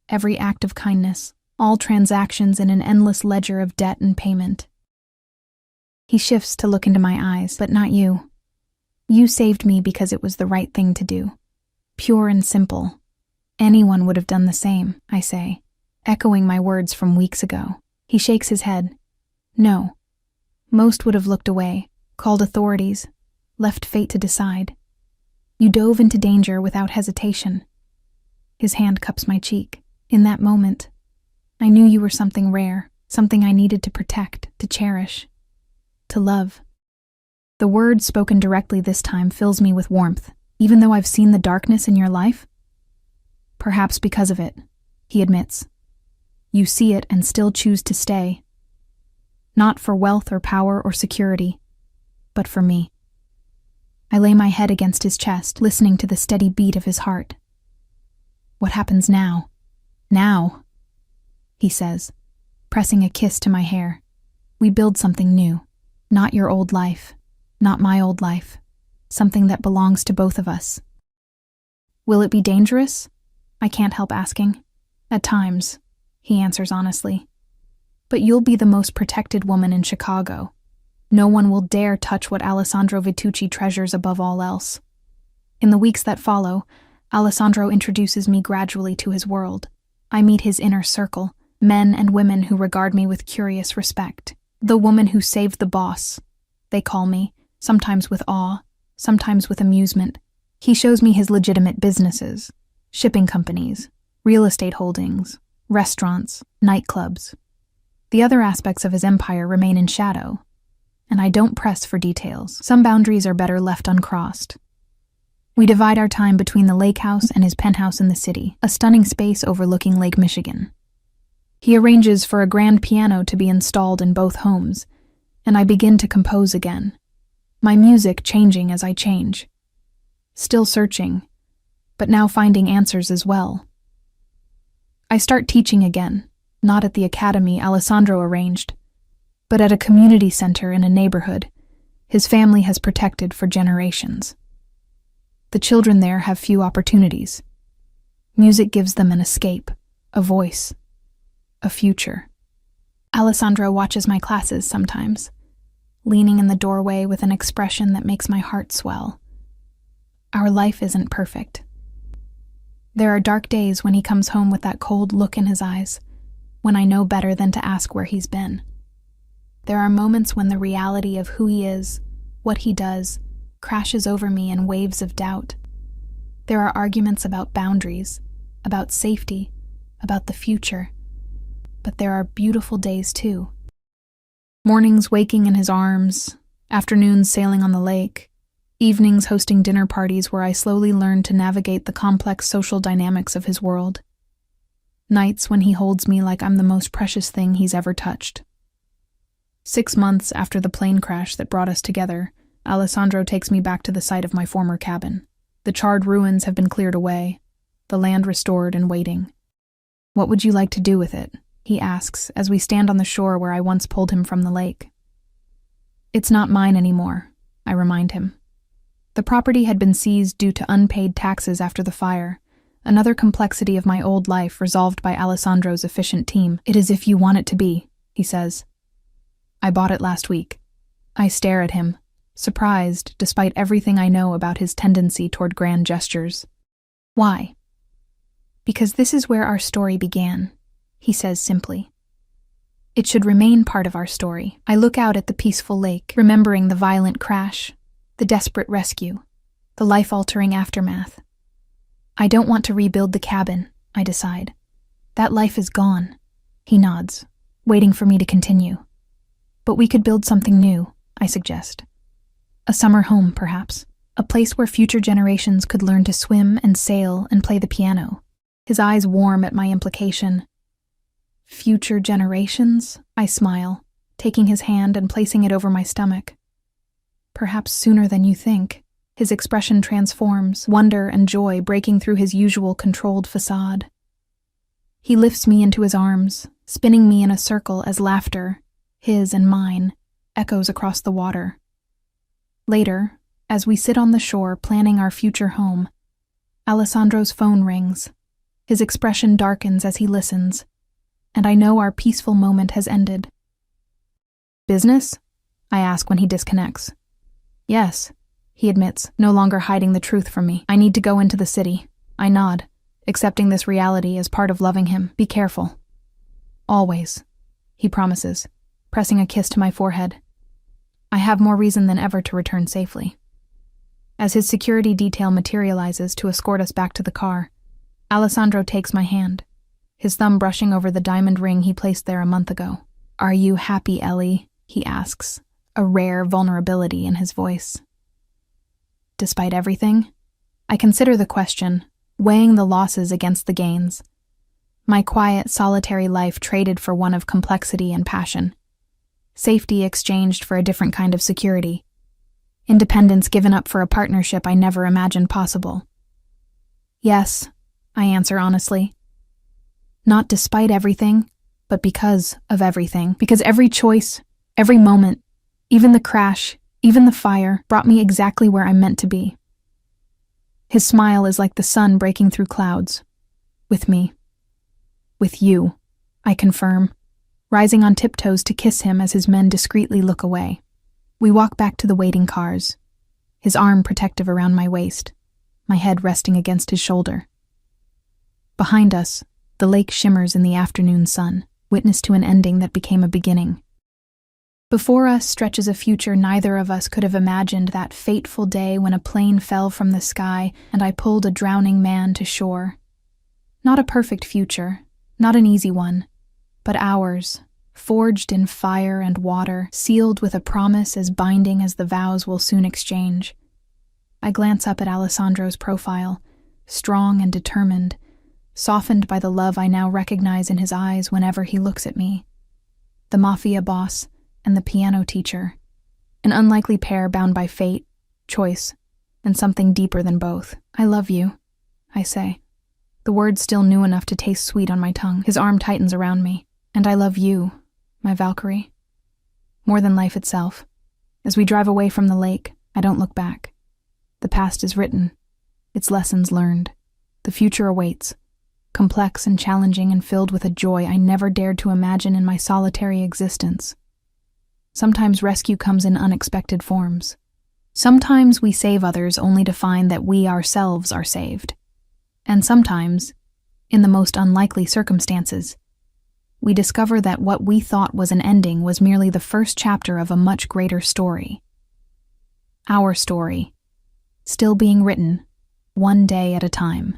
every act of kindness, all transactions in an endless ledger of debt and payment." He shifts to look into my eyes. "But not you. You saved me because it was the right thing to do. Pure and simple. Anyone would have done the same," I say, echoing my words from weeks ago. He shakes his head. "No. Most would have looked away, called authorities, left fate to decide. You dove into danger without hesitation." His hand cups my cheek. "In that moment, I knew you were something rare, something I needed to protect, to cherish, to love." The word spoken directly this time fills me with warmth. "Even though I've seen the darkness in your life?" "Perhaps because of it," he admits. "You see it and still choose to stay. Not for wealth or power or security, but for me." I lay my head against his chest, listening to the steady beat of his heart. "What happens now?" "Now," he says, pressing a kiss to my hair. "We build something new. Not your old life, not my old life. Something that belongs to both of us." "Will it be dangerous?" I can't help asking. "At times," he answers honestly. "But you'll be the most protected woman in Chicago. No one will dare touch what Alessandro Vitucci treasures above all else." In the weeks that follow, Alessandro introduces me gradually to his world. I meet his inner circle, men and women who regard me with curious respect. "The woman who saved the boss," they call me, sometimes with awe, sometimes with amusement. He shows me his legitimate businesses, shipping companies, real estate holdings, restaurants, nightclubs. The other aspects of his empire remain in shadow, and I don't press for details. Some boundaries are better left uncrossed. We divide our time between the lake house and his penthouse in the city, a stunning space overlooking Lake Michigan. He arranges for a grand piano to be installed in both homes, and I begin to compose again, my music changing as I change. Still searching, but now finding answers as well. I start teaching again, not at the academy Alessandro arranged, but at a community center in a neighborhood his family has protected for generations. The children there have few opportunities. Music gives them an escape, a voice, a future. Alessandro watches my classes sometimes, leaning in the doorway with an expression that makes my heart swell. Our life isn't perfect. There are dark days when he comes home with that cold look in his eyes, when I know better than to ask where he's been. There are moments when the reality of who he is, what he does, crashes over me in waves of doubt. There are arguments about boundaries, about safety, about the future. But there are beautiful days too. Mornings waking in his arms, afternoons sailing on the lake, evenings hosting dinner parties where I slowly learn to navigate the complex social dynamics of his world. Nights when he holds me like I'm the most precious thing he's ever touched. 6 months after the plane crash that brought us together, Alessandro takes me back to the site of my former cabin. The charred ruins have been cleared away, the land restored and waiting. "What would you like to do with it?" he asks as we stand on the shore where I once pulled him from the lake. "It's not mine anymore," I remind him. The property had been seized due to unpaid taxes after the fire, another complexity of my old life resolved by Alessandro's efficient team. "It is if you want it to be," he says. "I bought it last week." I stare at him, surprised despite everything I know about his tendency toward grand gestures. "Why?" "Because this is where our story began," he says simply. "It should remain part of our story." I look out at the peaceful lake, remembering the violent crash, the desperate rescue, the life-altering aftermath. I don't want to rebuild the cabin, I decide. That life is gone. He nods, waiting for me to continue. "But we could build something new," I suggest. "A summer home, perhaps. A place where future generations could learn to swim and sail and play the piano." His eyes warm at my implication. "Future generations?" I smile, taking his hand and placing it over my stomach. "Perhaps sooner than you think." His expression transforms, wonder and joy breaking through his usual controlled facade. He lifts me into his arms, spinning me in a circle as laughter, his and mine, echoes across the water. Later, as we sit on the shore planning our future home, Alessandro's phone rings. His expression darkens as he listens, and I know our peaceful moment has ended. "Business?" I ask when he disconnects. "Yes," he admits, no longer hiding the truth from me. "I need to go into the city." I nod, accepting this reality as part of loving him. "Be careful." "Always," he promises, pressing a kiss to my forehead. I have more reason than ever to return safely. As his security detail materializes to escort us back to the car, Alessandro takes my hand, his thumb brushing over the diamond ring he placed there a month ago. "Are you happy, Ellie?" he asks, a rare vulnerability in his voice. Despite everything, I consider the question, weighing the losses against the gains. My quiet, solitary life traded for one of complexity and passion. Safety exchanged for a different kind of security. Independence given up for a partnership I never imagined possible. "Yes," I answer honestly. Not despite everything, but because of everything. Because every choice, every moment, even the crash, even the fire, brought me exactly where I'm meant to be. His smile is like the sun breaking through clouds. With me. With you, I confirm, rising on tiptoes to kiss him as his men discreetly look away. We walk back to the waiting cars, his arm protective around my waist, my head resting against his shoulder. Behind us, the lake shimmers in the afternoon sun, witness to an ending that became a beginning. Before us stretches a future neither of us could have imagined, that fateful day when a plane fell from the sky and I pulled a drowning man to shore. Not a perfect future, not an easy one, but ours, forged in fire and water, sealed with a promise as binding as the vows we'll soon exchange. I glance up at Alessandro's profile, strong and determined, softened by the love I now recognize in his eyes whenever he looks at me. The mafia boss and the piano teacher, an unlikely pair bound by fate, choice, and something deeper than both. I love you, I say, the words still new enough to taste sweet on my tongue. His arm tightens around me. And I love you, my Valkyrie, more than life itself. As we drive away from the lake, I don't look back. The past is written, its lessons learned. The future awaits, complex and challenging and filled with a joy I never dared to imagine in my solitary existence. Sometimes rescue comes in unexpected forms. Sometimes we save others only to find that we ourselves are saved. And sometimes, in the most unlikely circumstances, we discover that what we thought was an ending was merely the first chapter of a much greater story. Our story, still being written, one day at a time.